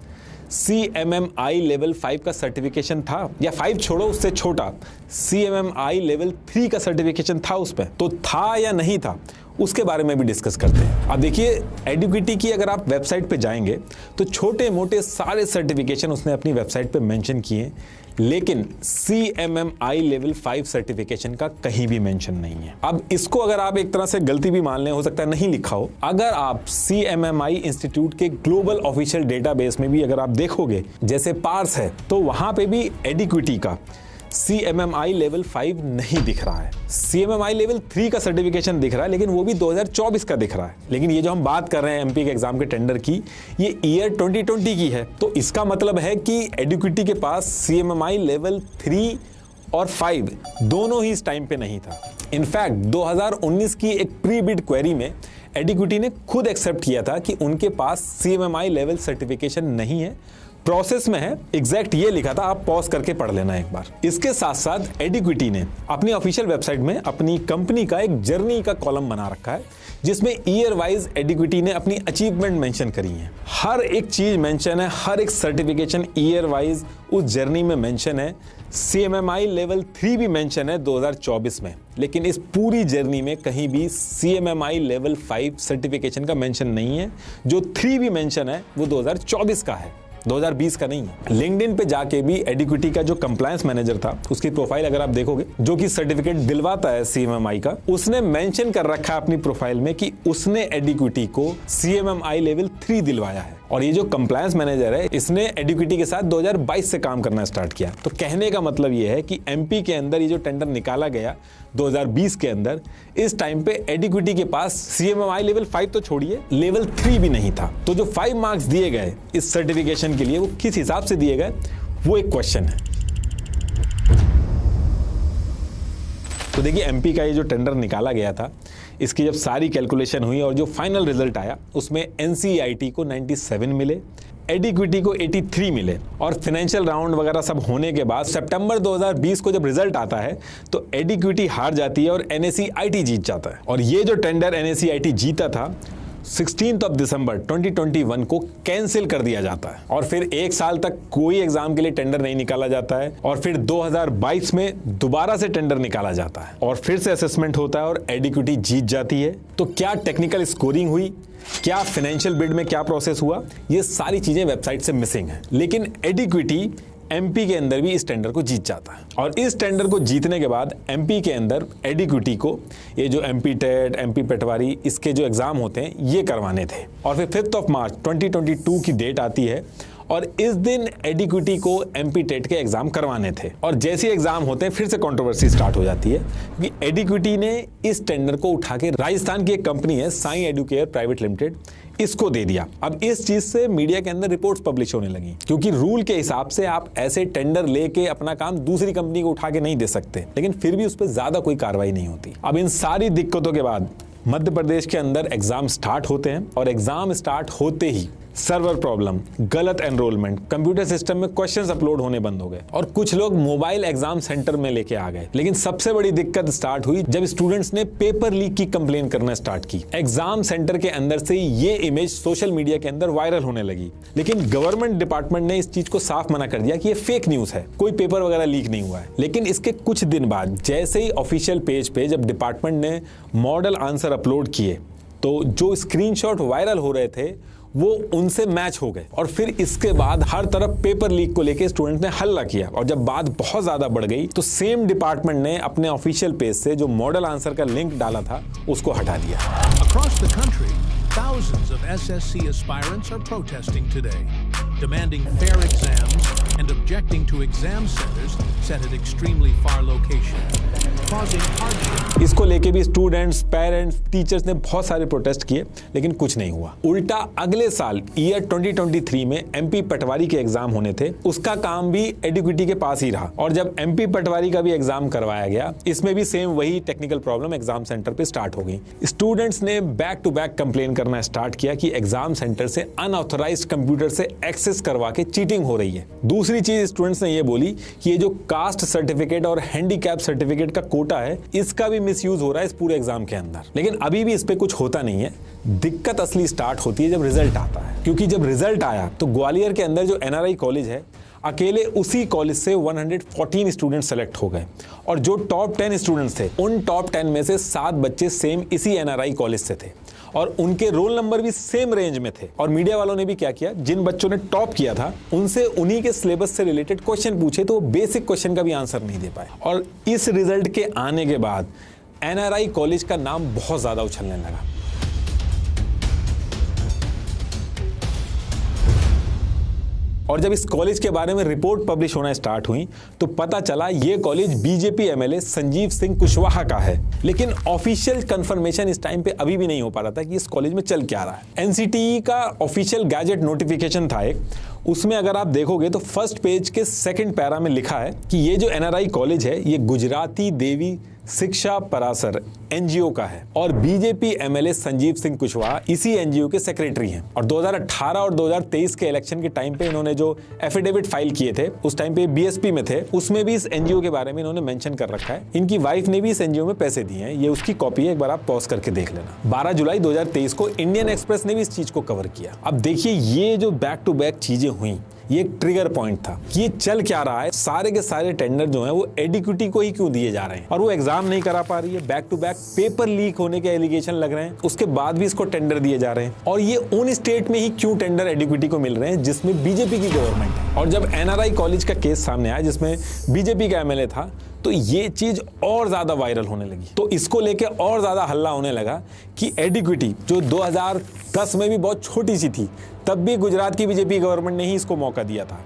CMMI लेवल 5 का सर्टिफिकेशन था, या 5 छोड़ो उससे छोटा CMMI लेवल 3 का सर्टिफिकेशन था उस पर, तो था या नहीं था, उसके बारे में भी डिस्कस करते हैं। अब देखिए एडिक्विटी की अगर आप वेबसाइट पे जाएंगे तो छोटे मोटे सारे सर्टिफिकेशन उसने अपनी वेबसाइट पे मेंशन किए, लेकिन CMMI लेवल 5 सर्टिफिकेशन का कहीं भी मेंशन नहीं है। अब इसको अगर आप एक तरह से गलती भी मान लें, हो सकता है नहीं लिखा हो, अगर आप CMMI इंस्टीट्यूट के ग्लोबल ऑफिशियल डेटाबेस में भी अगर आप देखोगे जैसे पार्स है तो वहां पे भी एडिक्विटी का CMMI लेवल 5 नहीं दिख रहा है। CMMI लेवल 3 का सर्टिफिकेशन दिख रहा है, लेकिन वो भी 2024 का दिख रहा है। लेकिन ये जो हम बात कर रहे हैं MP के एग्जाम के टेंडर की, ये ईयर 2020 की है, तो इसका मतलब है कि एडिक्विटी के पास CMMI लेवल 3 और 5 दोनों ही इस टाइम पे नहीं था। इनफैक्ट 2019 की एक प्री बिड क्वेरी में एडिक्विटी ने खुद एक्सेप्ट किया था कि उनके पास CMMI लेवल सर्टिफिकेशन नहीं है, प्रोसेस में है, एग्जैक्ट ये लिखा था, आप पॉज करके पढ़ लेना एक बार। इसके साथ साथ एडिक्विटी ने अपनी ऑफिशियल वेबसाइट में अपनी कंपनी का एक जर्नी का कॉलम बना रखा है जिसमें ईयर वाइज एडिक्विटी ने अपनी अचीवमेंट मेंशन करी है। हर एक चीज मेंशन है, हर एक सर्टिफिकेशन ईयर वाइज उस जर्नी में मेंशन है। CMMI लेवल 3 भी मेंशन है 2024 में, लेकिन इस पूरी जर्नी में कहीं भी CMMI लेवल 5 सर्टिफिकेशन का मेंशन नहीं है। जो 3 भी मेंशन है वो 2024 का है, 2020 का नहीं है। लिंक्डइन पे जाके भी एडिक्विटी का जो कंप्लायंस मैनेजर था उसकी प्रोफाइल अगर आप देखोगे, जो कि सर्टिफिकेट दिलवाता है CMMI का, उसने मेंशन कर रखा है अपनी प्रोफाइल में कि उसने एडिक्विटी को CMMI लेवल 3 दिलवाया है। और ये जो कंप्लायंस मैनेजर है इसने एडिक्विटी के साथ 2022 से काम करना स्टार्ट किया। तो कहने का मतलब ये है कि MP के अंदर ये जो टेंडर निकाला गया 2020 के अंदर, इस टाइम पे एडिक्विटी के पास CMMI लेवल 5 तो छोड़िए, लेवल 3 भी नहीं था। तो जो 5 मार्क्स दिए गए इस सर्टिफिकेशन के लिए वो किस हिसाब से दिए गए, वो एक क्वेश्चन है। तो देखिए MP का ये जो टेंडर निकाला गया था, इसकी जब सारी कैलकुलेशन हुई और जो फाइनल रिजल्ट आया उसमें NCERT को 97 मिले, एडिक्विटी को 83 मिले, और फाइनेंशियल राउंड वगैरह सब होने के बाद सितंबर 2020 को जब रिजल्ट आता है तो एडिक्विटी हार जाती है और NSE-IT जीत जाता है। और ये जो टेंडर NSE-IT जीता था 16 दिसंबर 2021 को कैंसिल कर दिया जाता है और फिर 1 साल तक कोई एग्जाम के लिए टेंडर नहीं निकाला जाता है और फिर 2022 में दोबारा से टेंडर निकाला जाता है और फिर से असेसमेंट होता है और एडिक्विटी जीत जाती है। तो क्या टेक्निकल स्कोरिंग हुई, क्या फाइनेंशियल बिड में क्या प्रोसेस हुआ, ये सारी चीजें वेबसाइट से मिसिंग है। लेकिन एडिक्विटी MP के अंदर भी इस टेंडर को जीत जाता है और इस टेंडर को जीतने के बाद MP के अंदर एडिक्विटी को ये जो MP टेट, MP पटवारी, इसके जो एग्जाम होते हैं ये करवाने थे। और फिर 5 मार्च 2022 की डेट आती है और इस दिन एडिक्विटी को MP टेट के एग्जाम करवाने थे और जैसे एग्जाम होते हैं फिर से कंट्रोवर्सी स्टार्ट हो जाती है क्योंकि एडिक्विटी ने इस टेंडर को उठा के राजस्थान की एक कंपनी है साई एडुकेयर प्राइवेट लिमिटेड, इसको दे दिया। अब इस चीज से मीडिया के अंदर रिपोर्ट्स पब्लिश होने लगी क्योंकि रूल के हिसाब से आप ऐसे टेंडर लेके अपना काम दूसरी कंपनी को उठा के नहीं दे सकते, लेकिन फिर भी उस पर ज्यादा कोई कार्रवाई नहीं होती। अब इन सारी दिक्कतों के बाद मध्य प्रदेश के अंदर एग्जाम स्टार्ट होते हैं और एग्जाम स्टार्ट होते ही सर्वर प्रॉब्लम, गलत एनरोलमेंट, कंप्यूटर सिस्टम में क्वेश्चंस अपलोड होने बंद हो गए और कुछ लोग मोबाइल एग्जाम सेंटर में लेके आ गए। लेकिन सबसे बड़ी दिक्कत स्टार्ट हुई जब स्टूडेंट्स ने पेपर लीक की कंप्लेन करना स्टार्ट की। एग्जाम सेंटर के अंदर से ये इमेज सोशल मीडिया के अंदर वायरल होने लगी, लेकिन गवर्नमेंट डिपार्टमेंट ने इस चीज को साफ मना कर दिया कि ये फेक न्यूज है, कोई पेपर वगैरह लीक नहीं हुआ है। लेकिन इसके कुछ दिन बाद जैसे ही ऑफिशियल पेज पे जब डिपार्टमेंट ने मॉडल आंसर अपलोड किए तो जो स्क्रीनशॉट वायरल हो रहे थे वो उनसे मैच हो गए। और फिर इसके बाद हर तरफ पेपर लीक को लेकर स्टूडेंट ने हल्ला किया, और जब बात बहुत ज्यादा बढ़ गई तो सेम डिपार्टमेंट ने अपने ऑफिशियल पेज से जो मॉडल आंसर का लिंक डाला था उसको हटा दिया। Across the country, thousands of SSC aspirants are protesting today, demanding fair exams and objecting to exam centers set at extremely far locations, causing hardship. इसको लेके भी स्टूडेंट्स, पेरेंट्स, टीचर्स ने बहुत सारे प्रोटेस्ट किए, लेकिन कुछ नहीं हुआ। उल्टा अगले साल ईयर 2023 में एमपी पटवारी के एग्जाम होने थे, उसका काम भी एडिक्विटी के पास ही रहा। और जब एमपी पटवारी का भी एग्जाम करवाया गया, इसमें भी सेम वही टेक्निकल प्रॉब्लम एग्जाम सेंटर पे स्टार्ट हो गई। स्टूडेंट्स ने बैक टू बैक कंप्लेन करना स्टार्ट किया कि एग्जाम सेंटर से अनऑथराइज्ड कंप्यूटर से एक्सेस करवा के चीटिंग हो रही है। दूसरी चीज स्टूडेंट्स ने ये बोली कि ये जो कास्ट सर्टिफिकेट और हैंडीकैप सर्टिफिकेट का कोटा है, इसका भी मिसयूज हो रहा है इस पूरे एग्जाम के अंदर। लेकिन अभी भी इस पे कुछ होता नहीं है। दिक्कत असली स्टार्ट होती है जब रिजल्ट आता है, क्योंकि जब रिजल्ट आया तो ग्वालियर के अंदर जो एनआरआई कॉलेज है, अकेले उसी कॉलेज से 114 स्टूडेंट सेलेक्ट हो गए, और जो टॉप 10 स्टूडेंट्स थे, उन टॉप 10 में से 7 बच्चे सेम इसी एनआरआई कॉलेज से थे, और उनके रोल नंबर भी सेम रेंज में थे। और मीडिया वालों ने भी क्या किया, जिन बच्चों ने टॉप किया था उनसे उन्हीं के सिलेबस से रिलेटेड क्वेश्चन पूछे, तो वो बेसिक क्वेश्चन का भी आंसर नहीं दे पाए। और इस रिजल्ट के आने के बाद एनआरआई कॉलेज का नाम बहुत ज्यादा उछलने लगा। और जब इस कॉलेज के बारे में रिपोर्ट पब्लिश होना स्टार्ट हुई तो पता चला ये college BJP MLA Sanjeev Singh Kushwaha का है। लेकिन ऑफिशियल कंफर्मेशन इस टाइम पे अभी भी नहीं हो पा रहा था कि इस कॉलेज में चल क्या रहा है। एनसीटीई का ऑफिशियल गैजेट नोटिफिकेशन था एक, उसमें अगर आप देखोगे तो फर्स्ट पेज के सेकंड पैरा में लिखा है कि ये जो एनआरआई कॉलेज है ये गुजराती देवी शिक्षा परासर एनजीओ का है, और बीजेपी एमएलए संजीव सिंह कुशवाहा इसी एनजीओ के सेक्रेटरी हैं। और 2018 और 2023 के इलेक्शन के टाइम पे इन्होंने जो एफिडेविट फाइल किए थे, उस टाइम पे बीएसपी में थे, उसमें भी इस एनजीओ के बारे में इन्होंने मेंशन कर रखा है। इनकी वाइफ ने भी इस एनजीओ में पैसे दिए हैं, ये उसकी कॉपी है, एक बार आप पॉज करके देख लेना। 12 जुलाई 2023 को इंडियन एक्सप्रेस ने भी इस चीज को कवर किया। अब देखिए ये जो बैक टू बैक चीजें हुई, ये एक ट्रिगर पॉइंट था कि ये चल क्या रहा है। सारे के सारे टेंडर जो हैं वो एडिक्विटी को ही क्यों दिए जा रहे हैं, और वो एग्जाम नहीं करा पा रही है। Back to back paper leak होने के एलिगेशन लग रहे हैं, उसके बाद भी इसको टेंडर दिए जा रहे हैं। और ये उन स्टेट में ही क्यों टेंडर एडिक्विटी को मिल रहे हैं जिसमें बीजेपी की गवर्नमेंट है। और जब एनआरआई कॉलेज का केस सामने आया जिसमें बीजेपी का एमएलए था, तो ये चीज और ज्यादा वायरल होने लगी। तो इसको लेके और ज्यादा हल्ला होने लगा कि एडिक्विटी जो 2010 में भी बहुत छोटी सी थी, तब भी गुजरात की बीजेपी गवर्नमेंट ने ही इसको मौका दिया था।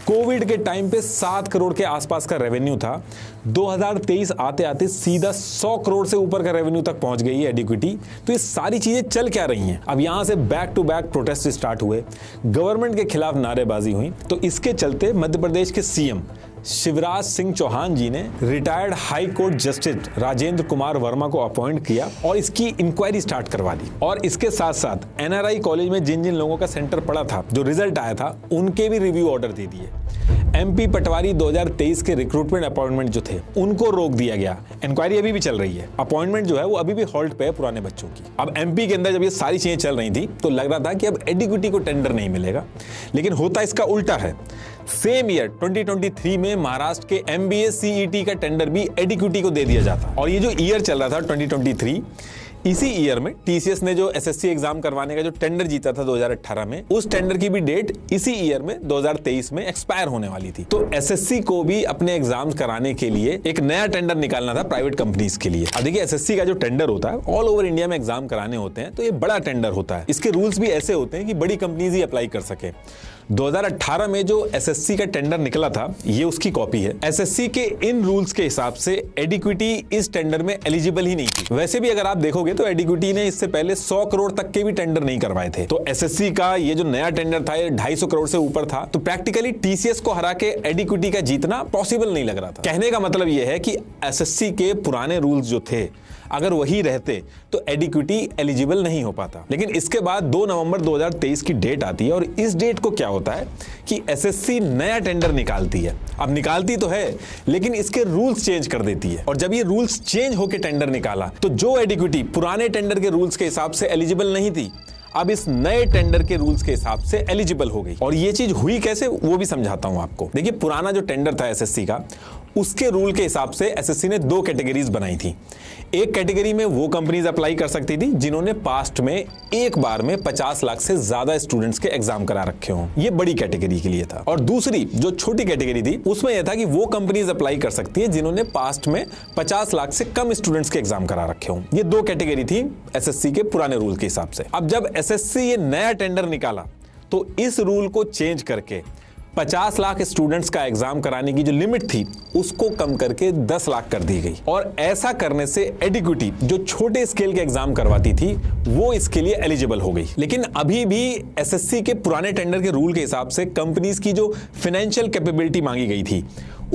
कोविड के टाइम पे 7 करोड़ के आसपास का रेवेन्यू था, 2023 आते आते सीधा 100 करोड़ से ऊपर का रेवेन्यू तक पहुंच गई है एडिक्विटी। तो ये सारी चीजें चल क्या रही हैं। अब यहां से back to back protest start हुए, गवर्नमेंट के खिलाफ नारेबाजी हुई। तो इसके चलते मध्य प्रदेश के सीएम शिवराज सिंह चौहान जी ने retired high court justice Rajendra Kumar Verma को अपॉइंट किया और इसकी इंक्वायरी स्टार्ट करवा दी। और इसके साथ साथ एनआरआई कॉलेज में जिन जिन लोगों का सेंटर पड़ा था, जो रिजल्ट आया था, उनके भी रिव्यू ऑर्डर दे दिए। एमपी पटवारी 2023 के रिक्रूटमेंट अपॉइंटमेंट जो थे उनको रोक दिया गया। इंक्वायरी अभी भी चल रही है, अपॉइंटमेंट जो है वो अभी भी होल्ड पे है पुराने बच्चों की। अब एमपी के अंदर जब ये सारी चीजें चल रही थी तो लग रहा था कि अब एडिक्विटी को टेंडर नहीं मिलेगा, लेकिन होता इसका उल्टा है। सेम ईयर 2023 में महाराष्ट्र के एमबीए सीईटी का टेंडर भी एडिक्विटी को दे दिया जाता। और ये जो ईयर चल रहा था 2023, इसी ईयर में टीसीएस ने जो एसएससी एग्जाम करवाने का जो टेंडर जीता था 2018 में, उस टेंडर की भी डेट इसी ईयर में 2023 में एक्सपायर होने वाली थी। तो एसएससी को भी अपने एग्जाम्स कराने के लिए एक नया टेंडर निकालना था प्राइवेट कंपनीज के लिए। अब देखिए एसएससी का जो टेंडर होता है, ऑल ओवर इंडिया में एग्जाम कराने होते हैं, तो ये बड़ा टेंडर होता है। इसके रूल्स भी ऐसे होते हैं कि बड़ी कंपनीज ही अप्लाई कर सके। 2018 में जो एसएससी का टेंडर निकला था, ये उसकी कॉपी है। एसएससी के इन रूल्स के हिसाब से एडिक्विटी इस टेंडर में एलिजिबल ही नहीं थी। वैसे भी अगर आप देखोगे तो एडिक्विटी ने इससे पहले 100 करोड़ तक के भी टेंडर नहीं करवाए थे। तो एसएससी का ये जो नया टेंडर था, ये 250 करोड़ से ऊपर था। तो प्रैक्टिकली टीसीएस को हरा के एडिक्विटी का जीतना पॉसिबल नहीं लग रहा था। कहने का मतलब ये है कि एसएससी के पुराने रूल्स जो थे, अगर वही रहते तो एडिक्विटी एलिजिबल नहीं हो पाता। लेकिन इसके बाद 2 नवंबर 2023 की डेट आती है, और इस डेट को क्या होता है कि एसएससी नया टेंडर निकालती है। अब निकालती तो है, लेकिन इसके रूल्स चेंज कर देती है। और जब ये रूल्स चेंज होकर टेंडर निकाला, तो जो एडिक्विटी पुराने टेंडर के रूल्स के हिसाब से एलिजिबल नहीं थी, अब इस नए टेंडर के रूल्स के हिसाब से एलिजिबल हो गई। और ये चीज हुई कैसे, वो भी समझाता हूं आपको। देखिए पुराना जो टेंडर था एसएससी का, उसके रूल के हिसाब से एसएससी ने 2 कैटेगरीज बनाई थी। एक कैटेगरी में वो कंपनीज अप्लाई कर सकती थी जिन्होंने पास्ट में एक बार में 50 लाख से ज्यादा स्टूडेंट्स के एग्जाम करा रखे हों, ये बड़ी कैटेगरी के लिए था। और दूसरी जो छोटी कैटेगरी थी उसमें यह था कि वो कंपनीज अप्लाई कर सकती है जिन्होंने पास्ट में 50 लाख से कम स्टूडेंट्स के एग्जाम करा रखे हों। ये 2 कैटेगरी थी एसएससी के पुराने रूल के हिसाब से। अब जब एसएससी ये नया टेंडर निकाला तो इस रूल को चेंज करके 50 लाख स्टूडेंट्स का एग्जाम कराने की जो लिमिट थी उसको कम करके 10 लाख कर दी गई। और ऐसा करने से एडिक्विटी जो छोटे स्केल के एग्जाम करवाती थी वो इसके लिए एलिजिबल हो गई। लेकिन अभी भी एसएससी के पुराने टेंडर के रूल के हिसाब से कंपनीज की जो फाइनेंशियल कैपेबिलिटी मांगी गई थी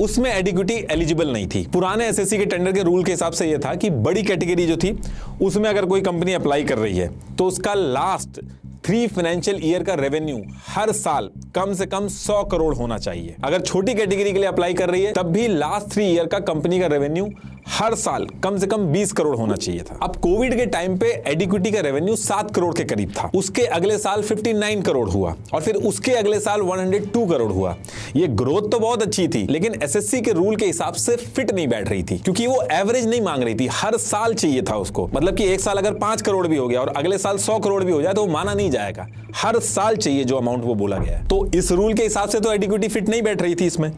उसमें एडिक्विटी एलिजिबल नहीं थी। पुराने एसएससी के टेंडर के रूल के हिसाब से यह था कि बड़ी कैटेगरी जो थी उसमें अगर कोई कंपनी अप्लाई कर रही है तो उसका लास्ट 3 फाइनेंशियल ईयर का रेवेन्यू हर साल कम से कम 100 करोड़ होना चाहिए। अगर छोटी कैटेगरी के लिए अप्लाई कर रही है तब भी लास्ट 3 ईयर का कंपनी का रेवेन्यू हर साल कम से कम 20 करोड़ होना चाहिए था। अब कोविड के टाइम पे एडिक्विटी का रेवेन्यू 7 करोड़ के करीब था, उसके अगले साल 59 करोड़ हुआ और फिर उसके अगले साल 102 करोड़ हुआ। ये ग्रोथ तो बहुत अच्छी थी लेकिन एसएससी के रूल के हिसाब से फिट नहीं बैठ रही थी क्योंकि वो एवरेज नहीं मांग रही थी, हर साल चाहिए था उसको। मतलब कि एक साल अगर 5 करोड़ भी हो गया और अगले साल 100 करोड़ भी हो जाए तो वो माना नहीं जाएगा, हर साल चाहिए जो अमाउंट वो बोला गया है। तो इस रूल के हिसाब से तो एडिक्विटी फिट नहीं बैठ रही थी इसमें।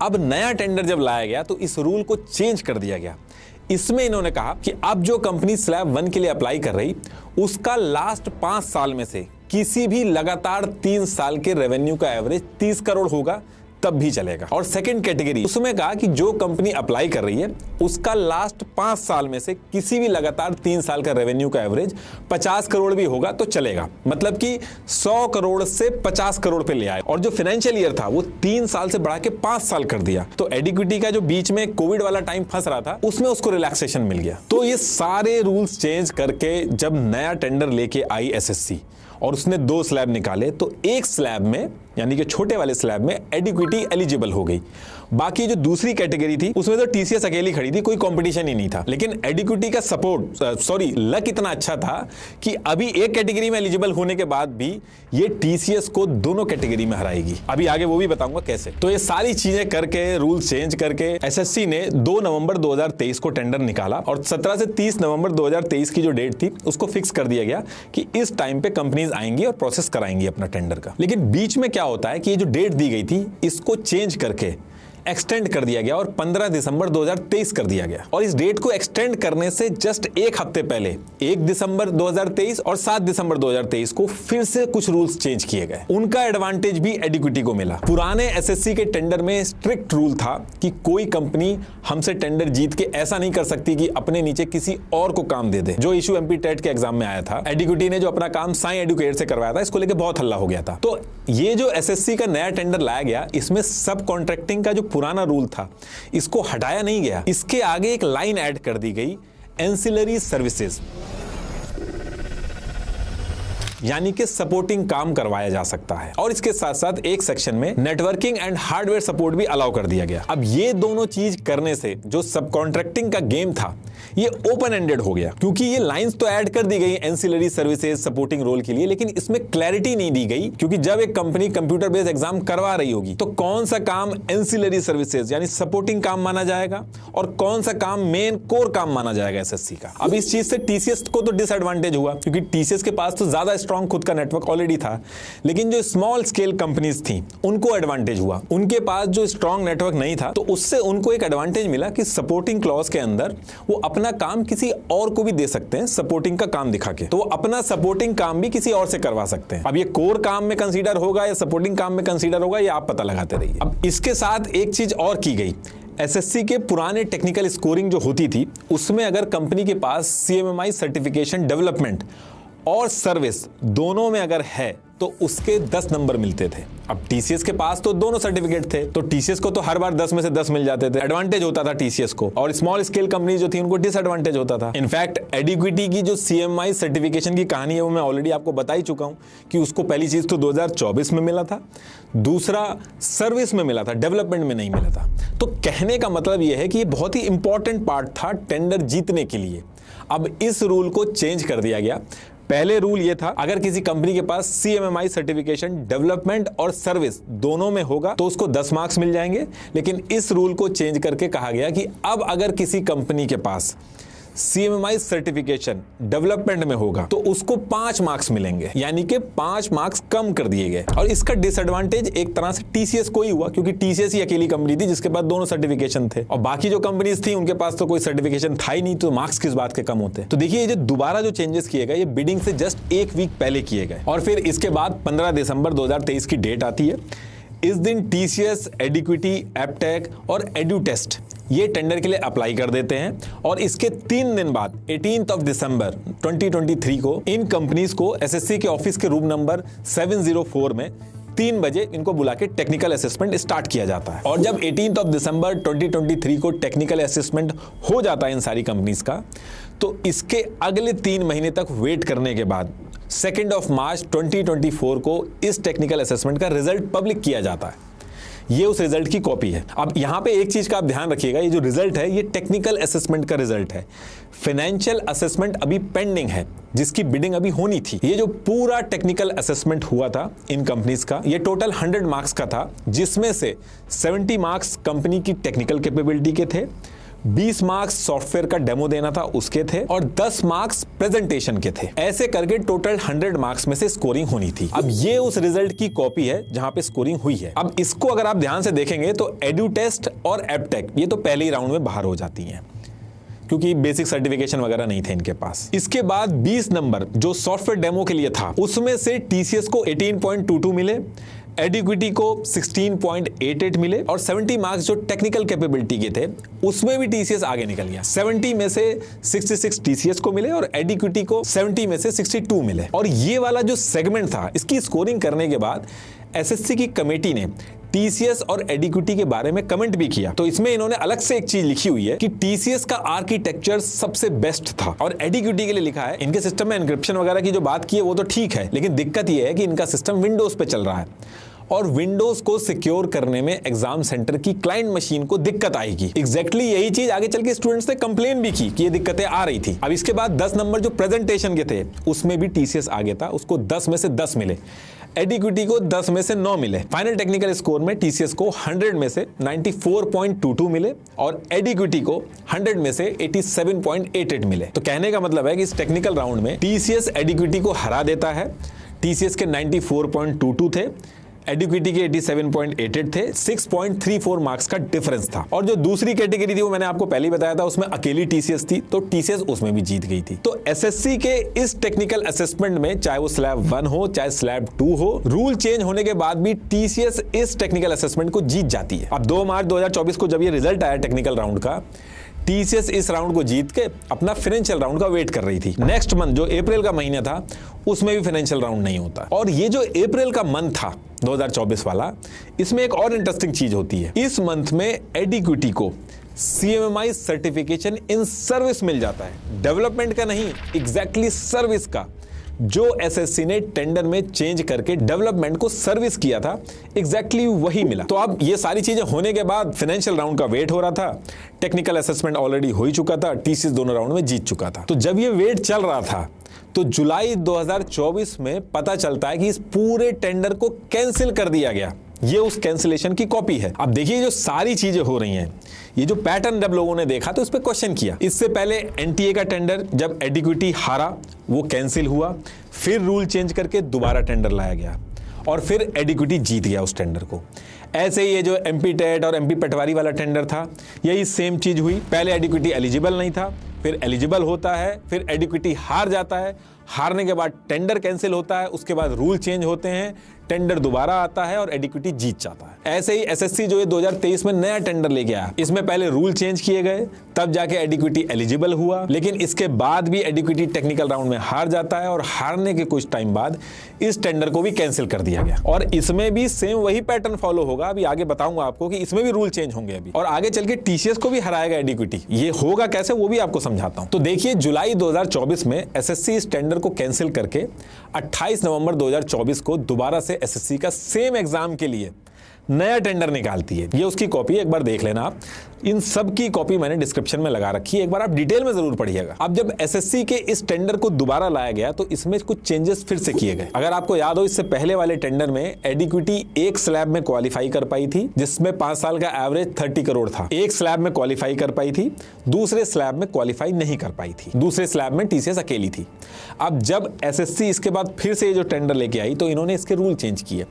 अब नया टेंडर जब लाया गया तो इस रूल को चेंज कर दिया गया। इसमें इन्होंने कहा कि अब जो कंपनी स्लैब 1 के लिए अप्लाई कर रही उसका लास्ट 5 साल में से किसी भी लगातार 3 साल के रेवेन्यू का एवरेज 30 करोड़ होगा तब भी चलेगा। और सेकंड कैटेगरी उसमें कहा कि जो कंपनी अप्लाई कर रही है उसका लास्ट 5 साल में से किसी भी लगातार 3 साल का रेवेन्यू का एवरेज 50 करोड़ भी होगा तो चलेगा। मतलब कि 100 करोड़ से 50 करोड़ पे ले आए। और जो फाइनेंशियल ईयर था वो 3 साल से बढ़ा के 5 साल कर दिया। तो एडिक्विटी का जो बीच में कोविड वाला टाइम फंस रहा था उसमें उसको रिलैक्सेशन मिल गया। तो ये सारे रूल्स चेंज करके जब नया टेंडर लेके आई एसएससी और उसने 2 स्लैब निकाले तो एक स्लैब में यानी कि छोटे वाले स्लैब में एडिक्विटी एलिजिबल हो गई। बाकी जो दूसरी कैटेगरी थी उसमें तो टीसीएस अकेली खड़ी थी, कोई कंपटीशन ही नहीं था। लेकिन एडिक्विटी का लक इतना अच्छा था कि अभी एक कैटेगरी में एलिजिबल होने के बाद भी ये टीसीएस को दोनों कैटेगरी में हराएगी। अभी आगे वो भी बताऊंगा कैसे। तो ये सारी चीजें करके रूल चेंज करके एसएससी ने 2 नवंबर 2023 को टेंडर निकाला और 17 से 30 नवंबर 2023 की जो डेट थी उसको फिक्स कर दिया गया कि इस टाइम पे कंपनीज आएंगी और प्रोसेस कराएंगी अपना टेंडर का। लेकिन बीच में क्या होता है कि ये जो डेट दी गई थी इसको चेंज करके एक्सटेंड कर दिया गया और 15 दिसंबर 2023 कर दिया गया। और इस डेट को एक्सटेंड करने से जस्ट एक हफ्ते पहले 1 दिसंबर 2023 और 7 दिसंबर 2023 को फिर से कुछ रूल्स चेंज किए गए। उनका एडवांटेज भी एडिक्विटी को मिला। पुराने एसएससी के टेंडर में स्ट्रिक्ट रूल था कि कोई कंपनी हमसे टेंडर जीत के ऐसा नहीं कर सकती कि अपने नीचे किसी और को काम दे दे, जो इशू एमपी टेट के एग्जाम में आया था। एडिक्विटी ने जो अपना काम साई एडुकेट से करवाया था इसको लेकर बहुत हल्ला हो गया था। तो ये जो एसएससी का नया टेंडर लाया गया इसमें सब कॉन्ट्रैक्टिंग का जो पुराना रूल था इसको हटाया नहीं गया, इसके आगे एक लाइन ऐड कर दी गई एंसिलरी सर्विसेज, यानी कि सपोर्टिंग काम करवाया जा सकता है। और इसके साथ साथ एक सेक्शन में नेटवर्किंग एंड हार्डवेयर सपोर्ट भी अलाउ कर दिया गया। अब ये दोनों चीज करने से जो सब कॉन्ट्रैक्टिंग का गेम था ये ओपन एंडेड हो गया, क्योंकि ये लाइंस तो ऐड कर दी गई एंसिलरी सर्विसेज सपोर्टिंग रोल के लिए, लेकिन इसमें क्लैरिटी नहीं दी गई। क्योंकि जब एक कंपनी कंप्यूटर बेस्ड एग्जाम करवा रही होगी तो कौन सा काम एंसिलरी सर्विसेज यानी सपोर्टिंग काम माना जाएगा और कौन सा काम मेन कोर काम माना जाएगा एसएससी का। अब इस चीज से टीसीएस को तो डिसएडवांटेज हुआ, क्योंकि टीसीएस के पास तो ज्यादा स्ट्रॉन्ग खुद का नेटवर्क ऑलरेडी था। लेकिन जो स्मॉल स्केल कंपनीज थी उनको एडवांटेज हुआ, उनके पास जो स्ट्रॉन्ग नेटवर्क नहीं था तो उससे उनको एक एडवांटेज मिला कि सपोर्टिंग क्लॉज के अंदर वो अपना काम किसी और को भी दे सकते हैं सपोर्टिंग का काम दिखा के, तो वो अपना सपोर्टिंग काम भी किसी और से करवा सकते हैं। अब ये कोर काम में कंसीडर होगा या सपोर्टिंग काम में कंसीडर होगा ये आप पता लगाते रहिए। अब इसके साथ एक चीज और की गई, एसएससी के पुराने टेक्निकल स्कोरिंग जो होती थी उसमें अगर कंपनी के पास सीएमएमआई सर्टिफिकेशन डेवलपमेंट और सर्विस दोनों में अगर है तो उसके 10 नंबर मिलते थे। अब टीसीएस के पास तो दोनों सर्टिफिकेट थे तो टीसीएस को तो हर बार 10 में से 10 मिल जाते थे, एडवांटेज होता था टीसीएस को, और स्मॉल स्केल कंपनी जो थी उनको डिसएडवांटेज होता था। इनफैक्ट एडिक्विटी की जो सीएमआई सर्टिफिकेशन की कहानी है वो मैं ऑलरेडी आपको बता ही चुका हूं कि उसको पहली चीज तो 2024 में मिला था, दूसरा सर्विस में मिला था, डेवलपमेंट में नहीं मिला था। तो कहने का मतलब यह है कि ये बहुत ही इंपॉर्टेंट पार्ट था टेंडर जीतने के लिए। अब इस रूल को चेंज कर दिया गया, पहले रूल ये था, अगर किसी कंपनी के पास CMMI सर्टिफिकेशन डेवलपमेंट और सर्विस दोनों में होगा तो उसको 10 मार्क्स मिल जाएंगे। लेकिन इस रूल को चेंज करके कहा गया कि अब अगर किसी कंपनी के पास CMMI सर्टिफिकेशन डेवलपमेंट में होगा तो उसको 5 मार्क्स मिलेंगे, यानी कि 5 मार्क्स कम कर दिए गए। और इसका डिसएडवांटेज एक तरह से TCS को ही हुआ, क्योंकि TCS ही अकेली कंपनी थी जिसके पास दोनों सर्टिफिकेशन थे, और बाकी जो कंपनीज थी उनके पास तो कोई सर्टिफिकेशन था ही नहीं, तो मार्क्स किस बात के कम होते। तो देखिए, ये जो दोबारा जो चेंजेस किए गए, ये बिडिंग से जस्ट 1 वीक पहले किए गए। और फिर इसके बाद 15 दिसंबर 2023 की डेट आती है। इस दिन TCS, एडिक्विटी, एपटेक और एडुटेस्ट ये टेंडर के लिए अप्लाई कर देते हैं, और इसके 3 दिन बाद 18 दिसंबर 2023 को इन कंपनीज को SSC के ऑफिस के रूम नंबर 704 में 3 बजे इनको बुला के टेक्निकल असेसमेंट स्टार्ट किया जाता है। और जब 18 दिसंबर 2023 को टेक्निकल असेसमेंट हो जाता है इन सारी कंपनीज का, तो इसके अगले 3 महीने तक वेट करने के बाद 2 मार्च 2024 को इस टेक्निकल असेसमेंट का रिजल्ट पब्लिक किया जाता है। ये उस रिजल्ट की कॉपी है। अब यहां पे एक चीज का आप ध्यान रखिएगा, ये जो रिजल्ट है ये टेक्निकल असेसमेंट का रिजल्ट है। फाइनेंशियल असेसमेंट अभी पेंडिंग है, जिसकी बिडिंग अभी होनी थी। ये जो पूरा टेक्निकल असेसमेंट हुआ था इन कंपनीज का, ये टोटल 100 मार्क्स का था, जिसमें से 70 मार्क्स कंपनी की टेक्निकल कैपेबिलिटी के थे, 20 मार्क्स सॉफ्टवेयर का डेमो देना था उसके थे, और 10 मार्क्स प्रेजेंटेशन के थे। ऐसे करके टोटल 100 मार्क्स में से स्कोरिंग होनी थी। अब ये उस रिजल्ट की कॉपी है जहां पे स्कोरिंग हुई है। अब इसको अगर आप ध्यान से देखेंगे तो एडुटेस्ट और एपटेक ये तो पहले ही राउंड में बाहर हो जाती हैं, क्योंकि बेसिक सर्टिफिकेशन वगैरह नहीं थे इनके पास। इसके बाद 20 नंबर जो सॉफ्टवेयर डेमो के लिए था, उसमें से TCS को 18.22 मिले, एडिक्विटी को 16.88 मिले, और 70 मार्क्स जो टेक्निकल कैपेबिलिटी के थे उसमें भी TCS आगे निकल गया। 70 में से 66 TCS को मिले और एडिक्विटी को 70 में से 62 मिले। और ये वाला जो सेगमेंट था, इसकी स्कोरिंग करने के बाद SSC की कमेटी ने TCS और एडिक्विटी के बारे में कमेंट भी किया। तो इसमें इन्होंने अलग से एक चीज लिखी हुई है कि TCS का आर्किटेक्चर सबसे बेस्ट था, और एडिक्विटी के लिए लिखा है इनके सिस्टम में एन्क्रिप्शन वगैरह की जो बात की है वो तो ठीक है, लेकिन दिक्कत ये है कि इनका सिस्टम विंडोज पे चल रहा है, और विंडोज को सिक्योर करने में एग्जाम सेंटर की क्लाइंट मशीन को दिक्कत आएगी। एग्जैक्टली यही चीज आगे चल के स्टूडेंट्स ने कंप्लेन भी की कि ये दिक्कतें आ रही थी। अब इसके बाद 10 नंबर जो प्रेजेंटेशन के थे उसमें भी TCS आगे था, उसको 10 में से 10 मिले, एडिक्विटी को 10 में से 9 मिले। फाइनल टेक्निकल स्कोर में TCS को 100 में से 94.22 मिले, और एडिक्विटी को 100 में से 87.88 मिले। तो कहने का मतलब है कि इस टेक्निकल राउंड में TCS एडिक्विटी को हरा देता है। TCS के 94.22 थे, एडिक्विटी के 87.88 थे, 6.34 मार्क्स का डिफरेंस था। और जो दूसरी कैटेगरी थी वो मैंने आपको पहले ही बताया था, उसमें अकेली TCS थी, तो TCS उसमें भी जीत गई थी। तो SSC के इस टेक्निकल असेसमेंट में, चाहे वो स्लैब 1 हो चाहे स्लैब 2 हो, रूल चेंज होने के बाद भी TCS इस टेक्निकल असेसमेंट को जीत जाती है। अब 2 मार्च 2024 को जब ये रिजल्ट आया टेक्निकल राउंड का, TCS इस राउंड को जीत के अपना फाइनेंशियल राउंड का वेट कर रही थी। नेक्स्ट मंथ जो अप्रैल का महीना था, उसमें भी फाइनेंशियल राउंड नहीं होता। और ये जो अप्रैल का मंथ था 2024 वाला, इसमें एक और इंटरेस्टिंग चीज होती है। इस मंथ में एडिक्विटी को CMMI सर्टिफिकेशन इन सर्विस मिल जाता है, डेवलपमेंट का नहीं, एग्जैक्टली सर्विस का, जो SSC ने टेंडर में चेंज करके डेवलपमेंट को सर्विस किया था, एग्जैक्टली वही मिला। तो अब ये सारी चीजें होने के बाद फाइनेंशियल राउंड का वेट हो रहा था, टेक्निकल असेसमेंट ऑलरेडी हो ही चुका था, TCS दोनों राउंड में जीत चुका था। तो जब ये वेट चल रहा था, तो जुलाई 2024 में पता चलता है कि इस पूरे टेंडर को कैंसिल कर दिया गया। ये उस कैंसिलेशन की कॉपी है। अब देखिए जो सारी चीजें हो रही हैं, ये जो पैटर्न जब लोगों ने देखा तो इस पे क्वेश्चन किया। इससे पहले NTA का टेंडर जब एडिक्विटी हारा वो कैंसिल हुआ, फिर रूल चेंज करके दोबारा टेंडर लाया गया, और फिर एडिक्विटी जीत गया उस टेंडर को। ऐसे ही ये जो MP टेट और MP पटवारी वाला टेंडर था, यही सेम चीज हुई। पहले एडिक्विटी एलिजिबल नहीं था, फिर एलिजिबल होता है, फिर एडिक्विटी हार जाता है, हारने के बाद टेंडर कैंसिल होता है, उसके बाद रूल चेंज होते हैं, टेंडर दोबारा आता है और एडिक्विटी जीत जाता है। ऐसे ही SSC जो है 2023 में नया टेंडर लेके आया, इसमें पहले रूल चेंज किए गए, तब जाके एडिक्विटी एलिजिबल हुआ, लेकिन इसके बाद भी एडिक्विटी टेक्निकल राउंड में हार जाता है, और हारने के कुछ टाइम बाद इस टेंडर को भी कैंसिल कर दिया गया। और इसमें भी सेम वही पैटर्न फॉलो होगा। अभी आगे बताऊंगा आपको कि इसमें भी रूल चेंज होंगे अभी, और आगे चल के TCS को भी हराएगा एडिक्विटी। ये होगा कैसे वो भी आपको समझाता हूं। तो देखिए जुलाई 2024 में SSC इस टेंडर को कैंसिल करके 28 नवंबर 2024 को दोबारा से SSC का सेम एग्जाम के लिए नया टेंडर निकालती है। ये उसकी कॉपी है, एक बार देख लेना आप। इन सब की कॉपी मैंने डिस्क्रिप्शन में लगा रखी है, एक बार आप डिटेल में जरूर पढ़िएगा। अब जब एसएससी के इस टेंडर को दोबारा लाया गया तो इसमें कुछ चेंजेस फिर से किए गए। अगर आपको याद हो, इससे पहले वाले टेंडर में एडिक्विटी एक स्लैब में क्वालिफाई कर पाई थी, जिसमें 5 साल का एवरेज 30 करोड़ था। एक स्लैब में क्वालिफाई कर पाई थी, दूसरे स्लैब में क्वालिफाई नहीं कर पाई थी। दूसरे स्लैब में टीसीएस अकेली थी। अब जब एसएससी इसके बाद फिर से ये जो टेंडर लेके आई तो इन्होंने इसके रूल चेंज किए।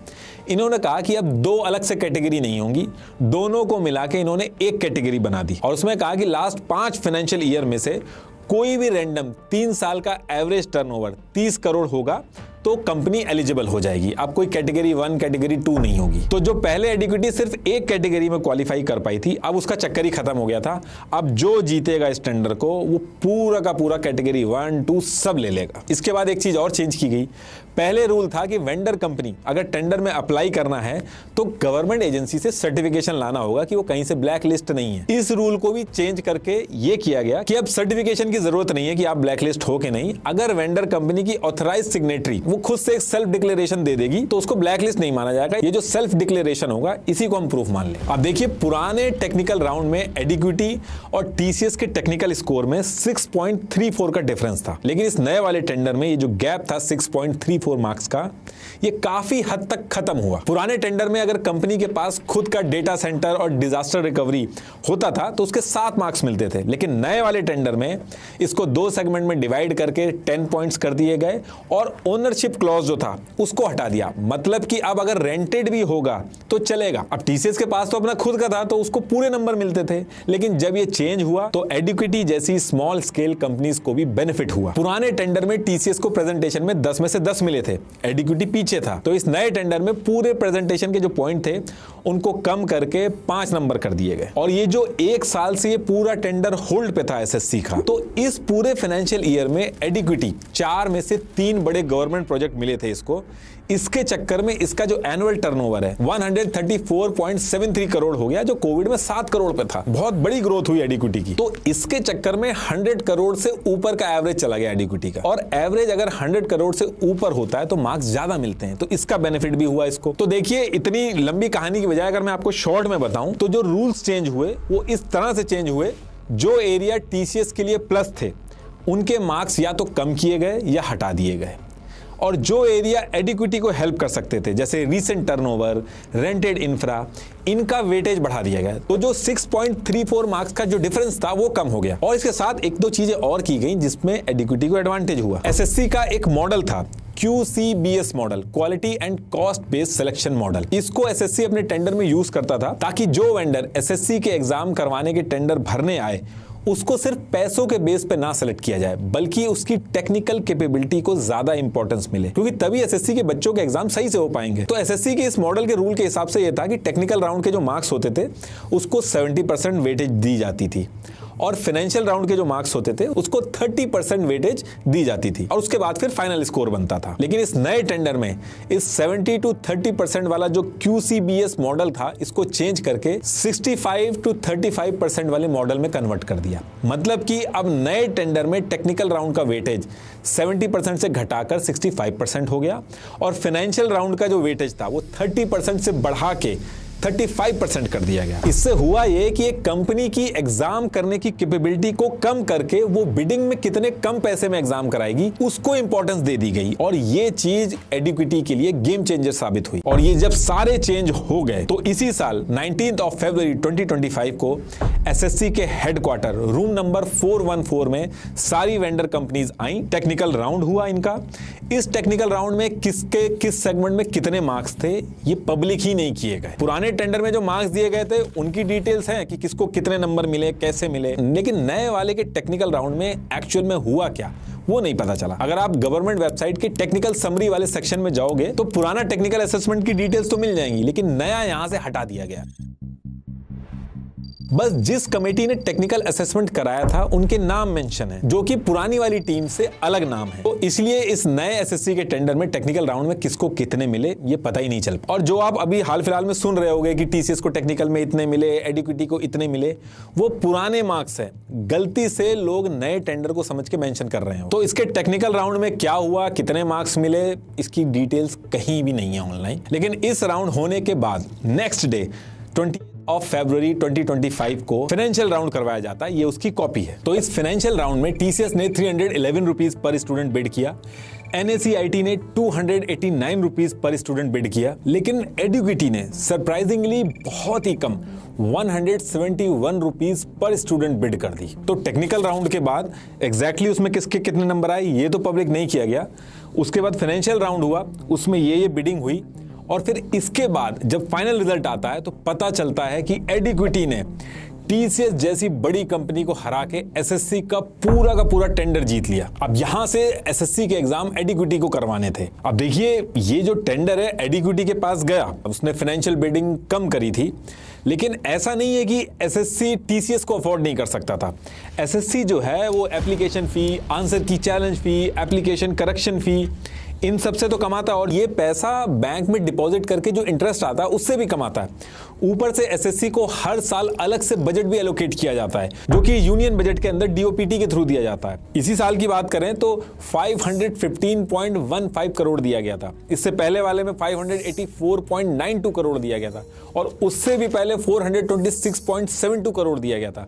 इन्होंने कहा कि अब 2 अलग से कैटेगरी नहीं होंगी, दोनों को मिला के इन्होंने एक कैटेगरी बना दी। और उसमें कहा कि लास्ट 5 फाइनेंशियल ईयर में से कोई भी रैंडम 3 साल का एवरेज टर्नओवर 30 करोड़ होगा तो कंपनी एलिजिबल हो जाएगी। अब कोई कैटेगरी 1 कैटेगरी 2 नहीं होगी। तो जो पहले एडिक्विटी सिर्फ एक कैटेगरी में क्वालिफाई कर पाई थी, अब उसका चक्कर ही खत्म हो गया था। अब जो जीतेगा इस टेंडर को वो पूरा का पूरा कैटेगरी 1, 2 सब ले लेगा। इसके बाद एक चीज और चेंज की गई। पहले रूल था कि वेंडर कंपनी अगर टेंडर में अप्लाई करना है तो गवर्नमेंट एजेंसी से सर्टिफिकेशन लाना होगा कि वो कहीं से ब्लैक लिस्ट नहीं है। इस रूल को भी चेंज करके ये किया गया कि अब सर्टिफिकेशन की जरूरत नहीं है कि आप ब्लैक लिस्ट हो के नहीं। अगर वेंडर कंपनी की ऑथराइज सिग्नेटरी वो खुद से एक सेल्फ डिक्लेरेशन दे देगी तो उसको ब्लैक लिस्ट नहीं माना जाएगा। ये जो सेल्फ डिक्लेरेशन होगा इसी को हम प्रूफ मान लें। अब देखिए, पुराने टेक्निकल राउंड में एडिक्विटी और टीसीएस के टेक्निकल स्कोर में 6.34 का डिफरेंस था, लेकिन इस नए वाले टेंडर में ये जो गैप था 6.34 मार्क्स का, ये काफी हद तक खत्म हुआ। पुराने टेंडर में अगर कंपनी के पास खुद का डेटा सेंटर और डिजास्टर रिकवरी होता था तो उसके 7 मार्क्स मिलते थे, लेकिन नए वाले टेंडर में इसको 2 सेगमेंट में डिवाइड करके 10 पॉइंट्स कर दिए गए और ओनरशिप क्लॉज जो था उसको हटा दिया। मतलब कि अब अगर रेंटेड भी होगा तो चलेगा। अब टीसीएस के पास तो अपना खुद का था तो उसको पूरे नंबर मिलते थे, लेकिन जब ये चेंज हुआ तो एडिक्विटी जैसी स्मॉल स्केल कंपनीज को भी बेनिफिट हुआ। पुराने टेंडर में टीसीएस को प्रेजेंटेशन में 10 में से 10 मिले थे, एडिक्विटी पीछे था। तो इस नए टेंडर में पूरे प्रेजेंटेशन के जो पॉइंट थे उनको कम करके 5 नंबर कर दिए गए। और ये जो 1 साल से ये पूरा टेंडर होल्ड पे था एसएससी का, तो इस पूरे फाइनेंशियल ईयर में एडिक्विटी 4 में से 3 बड़े गवर्नमेंट प्रोजेक्ट मिले थे इसको। इसके चक्कर में इसका जो एनुअल टर्नओवर है 134.73 करोड़ हो गया, जो कोविड में 7 करोड़ पे था। बहुत बड़ी ग्रोथ हुई एडिक्विटी की। तो इसके चक्कर में 100 करोड़ से ऊपर का एवरेज चला गया एडिक्विटी का। और एवरेज अगर 100 करोड़ से ऊपर होता है तो मार्क्स ज्यादा मिलते हैं, तो इसका बेनिफिट भी हुआ इसको। तो देखिए, इतनी लंबी कहानी की बजाय अगर मैं आपको शॉर्ट में बताऊं तो जो रूल्स चेंज हुए वो इस तरह से चेंज हुए, जो एरिया टीसीएस के लिए प्लस थे उनके मार्क्स या तो कम किए गए या हटा दिए गए, और जो एरिया एडिक्विटी को हेल्प कर सकते थे जैसे रीसेंट टर्नओवर, रेंटेड इंफ्रा, इनका वेटेज बढ़ा दिया गया। तो जो 6.34 मार्क्स का जो डिफरेंस था वो कम हो गया। और इसके साथ 1-2 चीजें और की गई जिसमें एडिक्विटी को एडवांटेज हुआ। एसएससी का एक मॉडल था QCBS model, quality and cost based selection model. इसको एसएससी अपने टेंडर में यूज करता था ताकि जो वेंडर एसएससी के एग्जाम करवाने के टेंडर भरने आए उसको सिर्फ पैसों के बेस पे ना सेलेक्ट किया जाए, बल्कि उसकी टेक्निकल कैपेबिलिटी को ज्यादा इंपॉर्टेंस मिले, क्योंकि तभी एसएससी के बच्चों के एग्जाम सही से हो पाएंगे। तो एसएससी के इस मॉडल के रूल के हिसाब से यह था कि टेक्निकल राउंड के जो मार्क्स होते थे उसको 70% वेटेज दी जाती थी, और फाइनेंशियल राउंड के जो मार्क्स होते थे उसको 30% वेटेज दी जाती थी, और उसके बाद फिर फाइनल स्कोर बनता था। लेकिन इस नए टेंडर में इस 70 to 30% वाला जो QCBS मॉडल था इसको चेंज करके 65 to 35% वाले मॉडल में कन्वर्ट कर दिया। मतलब कि अब नए टेंडर में टेक्निकल राउंड का वेटेज 70% से घटाकर 65% हो गया, और फाइनेंशियल राउंड का जो वेटेज था वो 30% से बढ़ा के 35% कर दिया गया। इससे हुआ ये कि एक कंपनी की एग्जाम करने की कैपेबिलिटी को कम करके वो बिडिंग में कितने कम पैसे में एग्जाम कराएगी उसको इंपॉर्टेंस दे दी गई, और ये चीज एडिक्विटी के लिए गेम चेंजर साबित हुई। और ये जब सारे चेंज हो गए तो इसी साल 19 फरवरी 2025 को एसएससी के हेडक्वार्टर रूम नंबर 414 में सारी वेंडर कंपनीज आई। टेक्निकल राउंड हुआ इनका। इस टेक्निकल राउंड में किसके किस सेगमेंट में कितने मार्क्स थे ये पब्लिक ही नहीं किए गए। पुराने टेंडर में जो मार्क्स दिए गए थे उनकी डिटेल्स हैं कि किसको कितने नंबर मिले, कैसे मिले, लेकिन नए वाले के टेक्निकल राउंड में एक्चुअल में हुआ क्या वो नहीं पता चला। अगर आप गवर्नमेंट वेबसाइट के टेक्निकल समरी वाले सेक्शन में जाओगे तो पुराना टेक्निकल असेसमेंट की डिटेल्स तो मिल जाएंगी, लेकिन नया यहां से हटा दिया गया। बस जिस कमेटी ने टेक्निकल असेसमेंट कराया था उनके नाम मेंशन है, जो कि पुरानी वाली टीम से अलग नाम है। तो इसलिए इस नए एसएससी के टेंडर में टेक्निकल राउंड में किसको कितने मिले ये पता ही नहीं चल। और जो आप अभी हाल फिलहाल में सुन रहे होंगे कि टीसीएस को टेक्निकल में इतने मिले, एडिक्विटी को इतने मिले, वो पुराने मार्क्स है। गलती से लोग नए टेंडर को समझ के मेंशन कर रहे हैं। तो इसके टेक्निकल राउंड में क्या हुआ, कितने मार्क्स मिले, इसकी डिटेल्स कहीं भी नहीं है ऑनलाइन। लेकिन इस राउंड होने के बाद नेक्स्ट डे 20 फरवरी 2025 को फाइनेंशियल राउंड करवाया जाता है। ये उसकी कॉपी है। तो इस फाइनेंशियल राउंड में टीसीएस ने 311 रुपीज पर स्टूडेंट बिड किया, एनएससीआईटी ने 289 रुपीज पर स्टूडेंट बिड किया, लेकिन एडुकेटी ने सरप्राइजिंगली बहुत ही कम 171 रुपीज पर स्टूडेंट बिड कर दी। तो टेक्निकल राउंड के बाद एग्जैक्टली उसमें किसके कितने नंबर आए ये तो पब्लिक नहीं किया गया। उसके बाद फाइनेंशियल राउंड हुआ, उसमें ये बिडिंग हुई, और फिर इसके बाद जब फाइनल रिजल्ट आता है तो पता चलता है कि एडिक्विटी ने टीसीएस जैसी बड़ी कंपनी को हरा के एसएससी का पूरा टेंडर जीत लिया। अब यहां से एसएससी के एग्जाम एडिक्विटी को करवाने थे। अब देखिए ये जो टेंडर है एडिक्विटी के पास गया, उसने फाइनेंशियल बिडिंग कम करी थी, लेकिन ऐसा नहीं है कि एसएससी टीसीएस को अफोर्ड नहीं कर सकता था। एसएससी जो है वो एप्लीकेशन फी, आंसर की चैलेंज फी, एप्लीकेशन करेक्शन फी, इन सब से तो कमाता है, और ये पैसा बैंक में डिपॉजिट करके जो इंटरेस्ट आता है उससे भी कमाता है। ऊपर से एसएससी को हर साल अलग से बजट भी एलोकेट किया जाता है, जो कि यूनियन बजट के अंदर डीओपीटी के थ्रू दिया जाता है। इसी साल की बात करें तो 515.15 करोड़ दिया गया था। इससे पहले वाले में 584.92 करोड़ दिया गया था, और उससे भी पहले 426.72 करोड़ दिया गया था।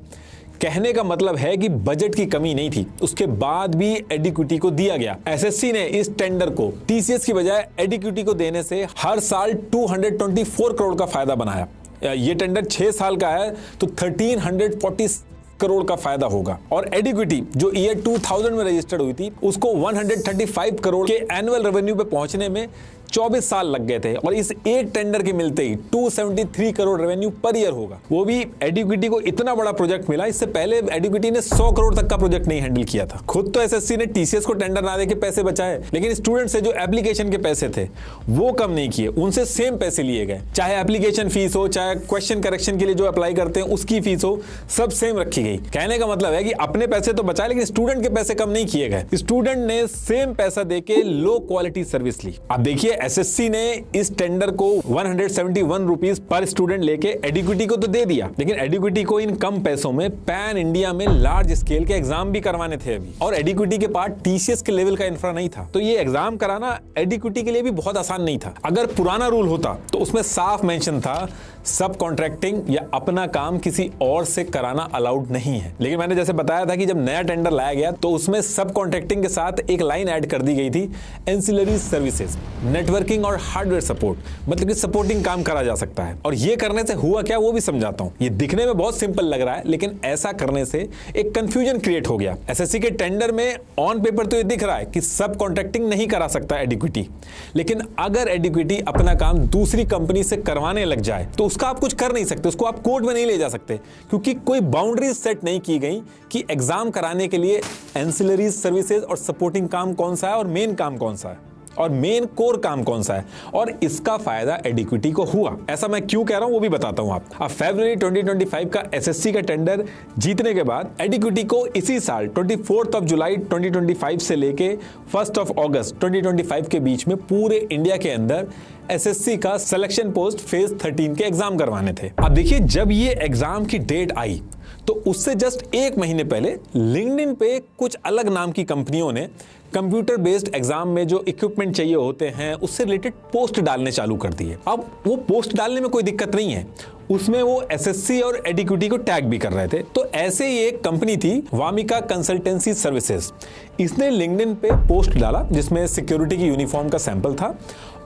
कहने का मतलब है कि बजट की कमी नहीं थी, उसके बाद भी एडिक्विटी को दिया गया। एसएससी ने इस टेंडर को टीसीएस की बजाय एडिक्विटी को देने से हर साल 224 करोड़ का फायदा बनाया। ये टेंडर 6 साल का है तो 1340 करोड़ का फायदा होगा। और एडिक्विटी जो ईयर 2000 में रजिस्टर्ड हुई थी उसको 135 करोड़ के एनुअल रेवेन्यू पे पहुंचने में 24 साल लग गए थे, और इस एक टेंडर के मिलते ही 273 करोड़ रेवेन्यू पर ईयर होगा। वो भी एडिक्विटी को इतना बड़ा प्रोजेक्ट मिला, इससे पहले एडिक्विटी ने 100 करोड़ तक का प्रोजेक्ट नहीं हैंडल किया था। खुद तो एसएससी ने टीसीएस को टेंडर ना देके पैसे बचाए, लेकिन स्टूडेंट से जो एप्लीकेशन के पैसे थे वो कम नहीं किए, उनसे सेम पैसे लिए गए। चाहे एप्लीकेशन फीस हो, चाहे क्वेश्चन करेक्शन के लिए जो अप्लाई करते हैं उसकी फीस हो, सब सेम रखी गई। कहने का मतलब है कि अपने पैसे तो बचाए, लेकिन स्टूडेंट के पैसे कम नहीं किए गए। स्टूडेंट ने सेम पैसा देके लो क्वालिटी सर्विस ली। अब देखिए एसएससी ने इस टेंडर को 171 रुपीज पर स्टूडेंट लेके एडिक्विटी को तो दे दिया, लेकिन एडिक्विटी को इन कम पैसों में पैन इंडिया में लार्ज स्केल के एग्जाम भी करवाने थे अभी, और एडिक्विटी के पास टीसीएस के लेवल का इंफ्रा नहीं था। तो ये एग्जाम कराना एडिक्विटी के लिए भी बहुत आसान नहीं था। अगर पुराना रूल होता तो उसमें साफ मेंशन था सब कॉन्ट्रैक्टिंग या अपना काम किसी और से कराना अलाउड नहीं है। लेकिन मैंने जैसे बताया था कि जब नया टेंडर लाया गया तो उसमें सब कॉन्ट्रैक्टिंग के साथ एक लाइन ऐड कर दी गई थी, एंसिलरी सर्विसेज, नेटवर्किंग और हार्डवेयर सपोर्ट, मतलब कि सपोर्टिंग काम करा जा सकता है। और ये करने से हुआ क्या वो भी समझाता हूं। ये दिखने में बहुत सिंपल लग रहा है, लेकिन ऐसा करने से एक कंफ्यूजन क्रिएट हो गया। एसएससी के टेंडर में ऑन पेपर तो ये दिख रहा है कि सब कॉन्ट्रैक्टिंग नहीं करा सकता एडिक्विटी, लेकिन अगर एडिक्विटी अपना काम दूसरी कंपनी से करवाने लग जाए तो उसका आप कुछ कर नहीं सकते, उसको आप कोर्ट में नहीं ले जा सकते, क्योंकि कोई बाउंड्रीज सेट नहीं की गई कि एग्जाम कराने के लिए एंसिलरी सर्विसेज और सपोर्टिंग काम कौन सा है और मेन काम कौन सा है और मेन कोर काम कौन सा है, और इसका फायदा एडिक्विटी को हुआ। ऐसा मैं क्यों कह रहा हूं वो भी बताता हूं आप। अब फरवरी 2025 का एसएससी का टेंडर जीतने के बाद एडिक्विटी को इसी साल 24 जुलाई 2025 से लेके 1 अगस्त 2025 के बीच में पूरे इंडिया के अंदर एसएससी का सिलेक्शन पोस्ट फेज 13 के एग्जाम करवाने थे। अब देखिए जब ये एग्जाम की डेट आई तो उससे जस्ट एक महीने पहले लिंक्डइन पे कुछ अलग नाम की कंपनियों ने कंप्यूटर बेस्ड एग्जाम में जो इक्विपमेंट चाहिए होते हैं उससे रिलेटेड पोस्ट डालने चालू कर दिए। अब वो पोस्ट डालने में कोई दिक्कत नहीं है, उसमें वो एसएससी और एडिक्विटी को टैग भी कर रहे थे। तो ऐसे ही एक कंपनी थी वामिका कंसल्टेंसी सर्विसेज, इसने लिंक्डइन पे पोस्ट डाला जिसमें सिक्योरिटी की यूनिफॉर्म का सैंपल था,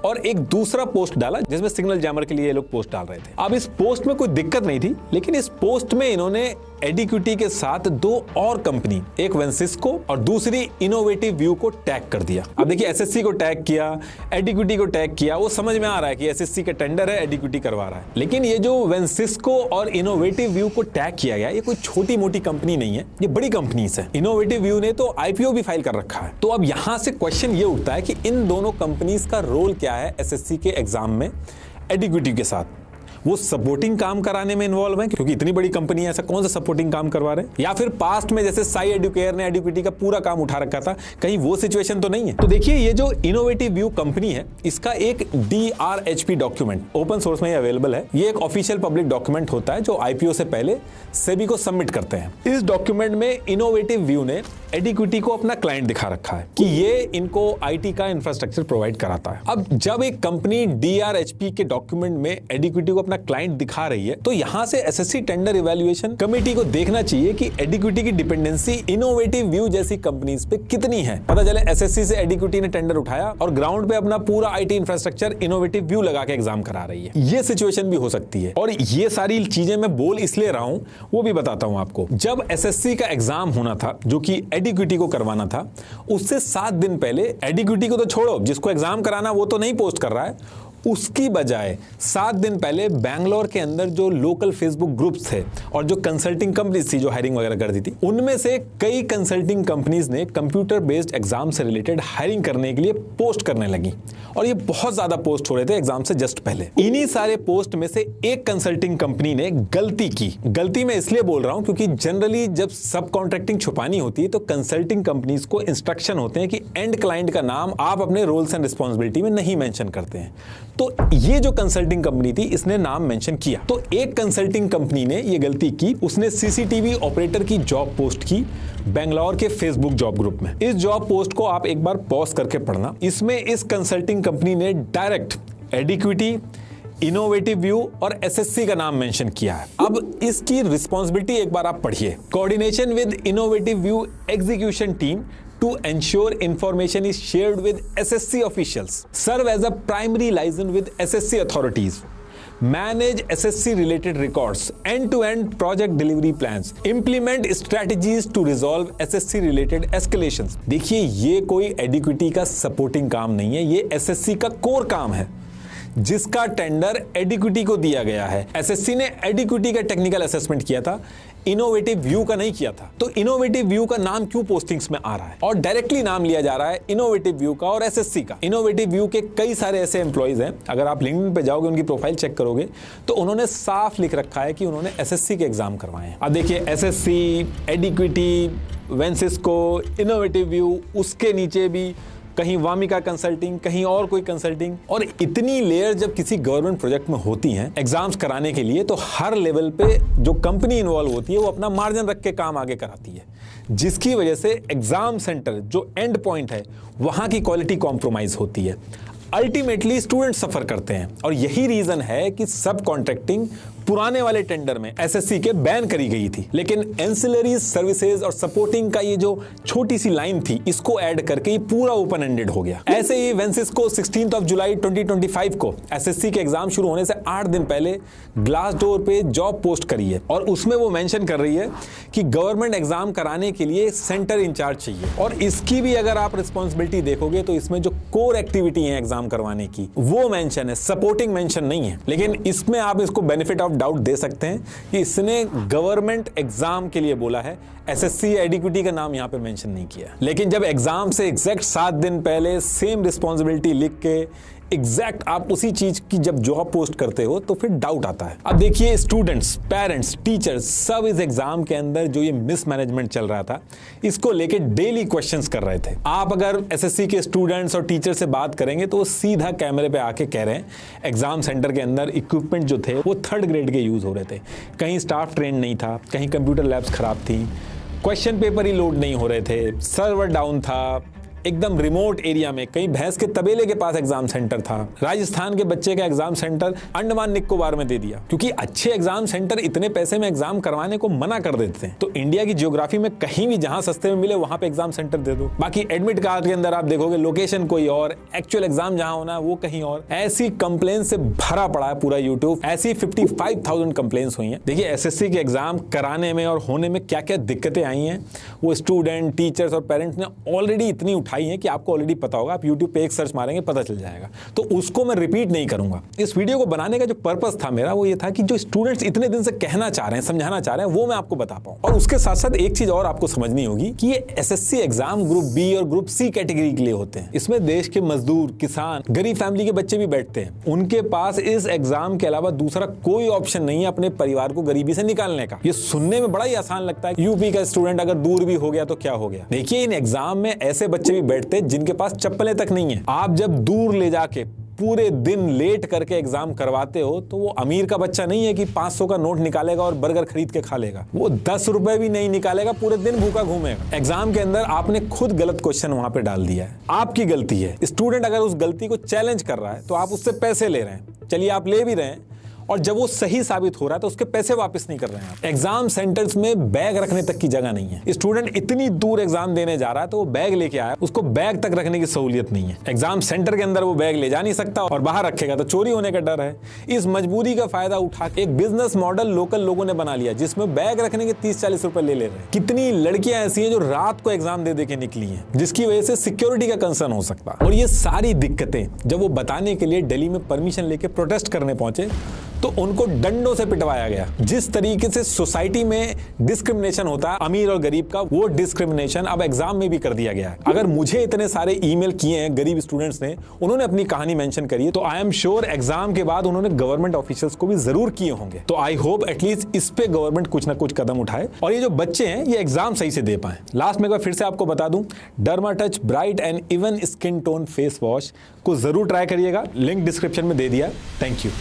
और एक दूसरा पोस्ट डाला जिसमें सिग्नल जैमर के लिए ये लोग पोस्ट डाल रहे थे। अब इस पोस्ट में कोई दिक्कत नहीं थी, लेकिन इस पोस्ट में इन्होंने एडिक्विटी के साथ दो और कंपनी, एक वेंसिस्को और दूसरी इनोवेटिव व्यू को टैग कर दिया। अब देखिए एसएससी को टैग किया, एडिक्विटी को टैग किया, वो समझ में आ रहा है कि एसएससी का टेंडर है, एडिक्विटी करवा रहा है। लेकिन ये जो वेंसिस्को और इनोवेटिव व्यू को टैग किया गया, ये कोई छोटी मोटी कंपनी नहीं है, ये बड़ी कंपनीज है। इनोवेटिव व्यू ने तो आईपीओ भी फाइल कर रखा है। तो अब यहां से क्वेश्चन ये उठता है कि इन दोनों कंपनीज का रोल क्या है एसएससी के एग्जाम में एडिक्विटी के साथ। वो सपोर्टिंग काम कराने में इन्वॉल्व है, क्योंकि इतनी बड़ी कंपनी है, ऐसा कौन सा सपोर्टिंग काम करवा रहे हैं? या फिर पास्ट में जैसे साई एडुकेयर ने एडुकेटी का पूरा काम उठा रखा था, कहीं वो सिचुएशन तो नहीं है? तो देखिए, ये जो इनोवेटिव व्यू कंपनी है, इसका एक DRHP डॉक्यूमेंट ओपन सोर्स में अवेलेबल है। ये एक ऑफिशियल पब्लिक डॉक्यूमेंट होता है जो IPO से पहले सेबी को सबमिट करते हैं। इस डॉक्यूमेंट में इनोवेटिव व्यू ने एडिक्विटी को अपना क्लाइंट दिखा रखा है कि ये इनको IT का इंफ्रास्ट्रक्चर प्रोवाइड कराता है। अब जब एक कंपनी DRHP के डॉक्यूमेंट में एडिक्विटी को अपना क्लाइंट दिखा रही है, तो यहां से SSC टेंडर इवैल्यूएशन कमेटी को देखना चाहिए कि एडिक्विटी की डिपेंडेंसी इनोवेटिव व्यू जैसी कंपनीज पे कितनी है। पता चले SSC से एडिक्विटी ने टेंडर उठाया और ग्राउंड पे अपना पूरा IT इंफ्रास्ट्रक्चर इनोवेटिव व्यू लगा के एग्जाम करा रही है। ये सिचुएशन भी हो सकती है, और ये सारी चीजें मैं बोल इसलिए रहा हूं, वो भी बताता हूं आपको। जब SSC का एग्जाम होना था, जो कि एडिक्विटी को करवाना था, उससे 7 दिन पहले एडिक्विटी को तो छोड़ो, जिसको एग्जाम कराना वो तो नहीं पोस्ट कर रहा है, उसकी बजाय 7 दिन पहले बैंगलोर के अंदर जो लोकल फेसबुक ग्रुप्स थे और जो कंसल्टिंग कंपनीज थी जो हायरिंग वगैरह करती थी, उनमें से कई कंसल्टिंग कंपनीज ने कंप्यूटर बेस्ड एग्जाम से रिलेटेड हायरिंग करने के लिए पोस्ट करने लगी, और ये बहुत ज्यादा पोस्ट हो रहे थे एग्जाम से जस्ट पहले। इन्हीं सारे पोस्ट में से एक कंसल्टिंग कंपनी ने गलती की। गलती मैं इसलिए बोल रहा हूं क्योंकि जनरली जब सब कॉन्ट्रैक्टिंग छुपानी होती है तो कंसल्टिंग कंपनीज को इंस्ट्रक्शन होते हैं कि एंड क्लाइंट का नाम आप अपने रोल्स एंड रिस्पॉन्सिबिलिटी में नहीं मेंशन करते हैं। तो ये जो कंसल्टिंग कंपनी थी, इसने नाम मेंशन किया। तो एक कंसल्टिंग कंपनी ने ये गलती की, उसने CCTV ऑपरेटर की जॉब पोस्ट की बेंगलोर के फेसबुक जॉब ग्रुप में। इस जॉब पोस्ट को आप एक बार पॉज करके पढ़ना। इसमें इस कंसल्टिंग कंपनी ने डायरेक्ट एडिक्विटी, इनोवेटिव व्यू और SSC का नाम मेंशन किया है। अब इसकी रिस्पॉन्सिबिलिटी एक बार आप पढ़िए। Coordination with innovative view execution team to ensure information is shared with SSC officials, serve as a primary liaison with SSC authorities, manage SSC related records, end-to-end project delivery plans, implement strategies to resolve SSC related escalations। देखिए, ये कोई एडिक्विटी का supporting काम नहीं है, ये SSC का core काम है, जिसका टेंडर एडिक्विटी को दिया गया है। SSC ने एडिक्विटी का टेक्निकल असेसमेंट किया था, इनोवेटिव व्यू का नहीं किया था। तो इनोवेटिव व्यू का नाम क्यों पोस्टिंग्स में आ रहा है और डायरेक्टली नाम लिया जा रहा है इनोवेटिव व्यू का और SSC का? इनोवेटिव व्यू के कई सारे ऐसे एम्प्लॉइज हैं, अगर आप लिंक्डइन पे जाओगे, उनकी प्रोफाइल चेक करोगे तो उन्होंने साफ लिख रखा है कि उन्होंने SSC के एग्जाम करवाए हैं। अब देखिए, SSC, एडिक्विटी, वेंसिस्को, इनोवेटिव व्यू, उसके नीचे भी कहीं वामिका कंसल्टिंग, कहीं और कोई कंसल्टिंग, और इतनी लेयर जब किसी गवर्नमेंट प्रोजेक्ट में होती हैं एग्जाम्स कराने के लिए, तो हर लेवल पे जो कंपनी इन्वॉल्व होती है वो अपना मार्जिन रख के काम आगे कराती है, जिसकी वजह से एग्जाम सेंटर जो एंड पॉइंट है वहां की क्वालिटी कॉम्प्रोमाइज होती है। अल्टीमेटली स्टूडेंट सफर करते हैं, और यही रीजन है कि सब कॉन्ट्रैक्टिंग पुराने वाले टेंडर में SSC के बैन करी गई थी, लेकिन एंसिलरी सर्विसेज और सपोर्टिंग का ये जो छोटी सी लाइन थी, इसको ऐड करके ये पूरा ओपन एंडेड हो गया। ऐसे ही वेंसिस्को 16 जुलाई 2025 को SSC के एग्जाम शुरू होने से 8 दिन पहले ग्लासडोर पे जॉब पोस्ट करी है, और उसमें वो मेंशन कर रही है कि गवर्नमेंट एग्जाम कराने के लिए सेंटर इंचार्ज चाहिए, और इसकी भी अगर आप रिस्पॉन्सिबिलिटी देखोगे तो इसमें जो कोर एक्टिविटी है एग्जाम करवाने की वो मेंशन है, सपोर्टिंग मेंशन नहीं है। लेकिन इसमें आप इसको बेनिफिट ऑफ डाउट दे सकते हैं कि इसने गवर्नमेंट एग्जाम के लिए बोला है, SSC एडिक्विटी का नाम यहां पे मेंशन नहीं किया। लेकिन जब एग्जाम से एग्जैक्ट 7 दिन पहले सेम रिस्पॉन्सिबिलिटी लिख के एग्जैक्ट आप उसी चीज की जब जॉब पोस्ट करते हो तो फिर डाउट आता है। अब देखिए, स्टूडेंट्स, पेरेंट्स, टीचर्स सब इस एग्जाम के अंदर जो ये मिसमैनेजमेंट चल रहा था, इसको लेके डेली क्वेश्चंस कर रहे थे। आप अगर SSC के स्टूडेंट्स और टीचर से बात करेंगे तो वो सीधा कैमरे पे आके कह रहे हैं एग्जाम सेंटर के अंदर इक्विपमेंट जो थे वो 3rd ग्रेड के यूज हो रहे थे, कहीं स्टाफ ट्रेन नहीं था, कहीं कंप्यूटर लैब्स खराब थी, क्वेश्चन पेपर ही लोड नहीं हो रहे थे, सर्वर डाउन था, एकदम रिमोट एरिया में, कहीं भैंस के तबेले के पास एग्जाम सेंटर था। राजस्थान के बच्चे का एग्जाम सेंटर अंडमान निकोबार में दे दिया, क्योंकि अच्छे एग्जाम सेंटर इतने पैसे में एग्जाम करवाने को मना कर देते हैं। तो इंडिया की ज्योग्राफी में कहीं भी जहां सस्ते में मिले वहां पे एग्जाम सेंटर दे दो। बाकी एडमिट कार्ड के अंदर आप देखोगे लोकेशन कोई और, एक्चुअल एग्जाम जहां होना है वो कहीं और। ऐसी कंप्लेन से भरा पड़ा है पूरा यूट्यूब, ऐसी 55,000 कंप्लेन्स हुई हैं। देखिए, SSC के एग्जाम कराने में और होने में क्या क्या दिक्कतें आई हैं वो स्टूडेंट, टीचर्स और पेरेंट्स ने ऑलरेडी इतनी उठाई दिखाई हैं कि आपको ऑलरेडी पता होगा, आप यूट्यूब पे एक सर्च मारेंगे पता चल जाएगा, तो उसको मैं रिपीट नहीं करूंगा। इस वीडियो को बनाने का जो पर्पस था मेरा वो ये था कि जो स्टूडेंट्स इतने दिन से कहना चाह रहे हैं, समझाना चाह रहे हैं, वो मैं आपको बता पाऊं। और उसके साथ साथ एक चीज और आपको समझनी होगी कि ये एसएससी एग्जाम ग्रुप बी और ग्रुप सी कैटेगरी के लिए होते हैं। इसमें देश के मजदूर, किसान, गरीब फैमिली के बच्चे भी बैठते हैं। उनके पास इस एग्जाम के अलावा दूसरा कोई ऑप्शन नहीं है अपने परिवार को गरीबी से निकालने का। ये सुनने में बड़ा ही आसान लगता है, यूपी का स्टूडेंट अगर दूर भी हो गया तो क्या हो गया। देखिए, इन एग्जाम में ऐसे बच्चे भी बैठते हैं जिनके पास चप्पलें तक नहीं है। आप जब दूर ले जाके पूरे दिन लेट करके एग्जाम करवाते हो तो वो अमीर का बच्चा नहीं है कि 500 का नोट निकालेगा और बर्गर खरीद के खा लेगा। वो 10 रुपए भी नहीं निकालेगा, पूरे दिन भूखा घूमेगा। एग्जाम के अंदर आपने खुद गलत क्वेश्चन वहां पे डाल दिया है, आपकी गलती है। स्टूडेंट अगर उस गलती को चैलेंज कर रहा है तो आप उससे पैसे ले रहे हैं, चलिए आप ले भी रहे हैं, और जब वो सही साबित हो रहा है तो उसके पैसे वापस नहीं कर रहे हैं। एग्जाम सेंटर्स में बैग रखने तक की जगह नहीं है। स्टूडेंट इतनी दूर एग्जाम देने जा रहा है तो वो बैग लेके आया, उसको बैग तक रखने की सहूलियत नहीं है। एग्जाम सेंटर के अंदर वो बैग ले जा नहीं सकता और बाहर रखेगा तो चोरी होने का डर है। इस मजबूरी का फायदा उठा के एक बिजनेस मॉडल लोकल लोगों ने बना लिया, जिसमें बैग रखने के 30-40 रुपए ले रहे हैं। कितनी लड़कियां ऐसी हैं जो रात को एग्जाम दे के निकली हैं, जिसकी वजह से सिक्योरिटी का कंसर्न हो सकता है। और ये सारी दिक्कतें जब वो बताने के लिए दिल्ली में परमिशन लेके प्रोटेस्ट करने पहुंचे तो उनको डंडों से पिटवाया गया। जिस तरीके से सोसाइटी में डिस्क्रिमिनेशन होता है अमीर और गरीब का, वो डिस्क्रिमिनेशन अब एग्जाम में भी कर दिया गया है। अगर मुझे इतने सारे ईमेल किए हैं गरीब स्टूडेंट्स ने, उन्होंने अपनी कहानी मेंशन करी है, तो आई एम श्योर एग्जाम के बाद उन्होंने गवर्नमेंट ऑफिशियल्स को भी जरूर किए होंगे। तो आई होप एटलीस्ट इस पे गवर्नमेंट कुछ ना कुछ कदम उठाए और ये जो बच्चे हैं ये एग्जाम सही से दे पाए। लास्ट में एक बार फिर से आपको बता दूं, डर्माटच bright and even skin tone face wash को जरूर ट्राई करिएगा, लिंक डिस्क्रिप्शन में दे दिया। Thank you.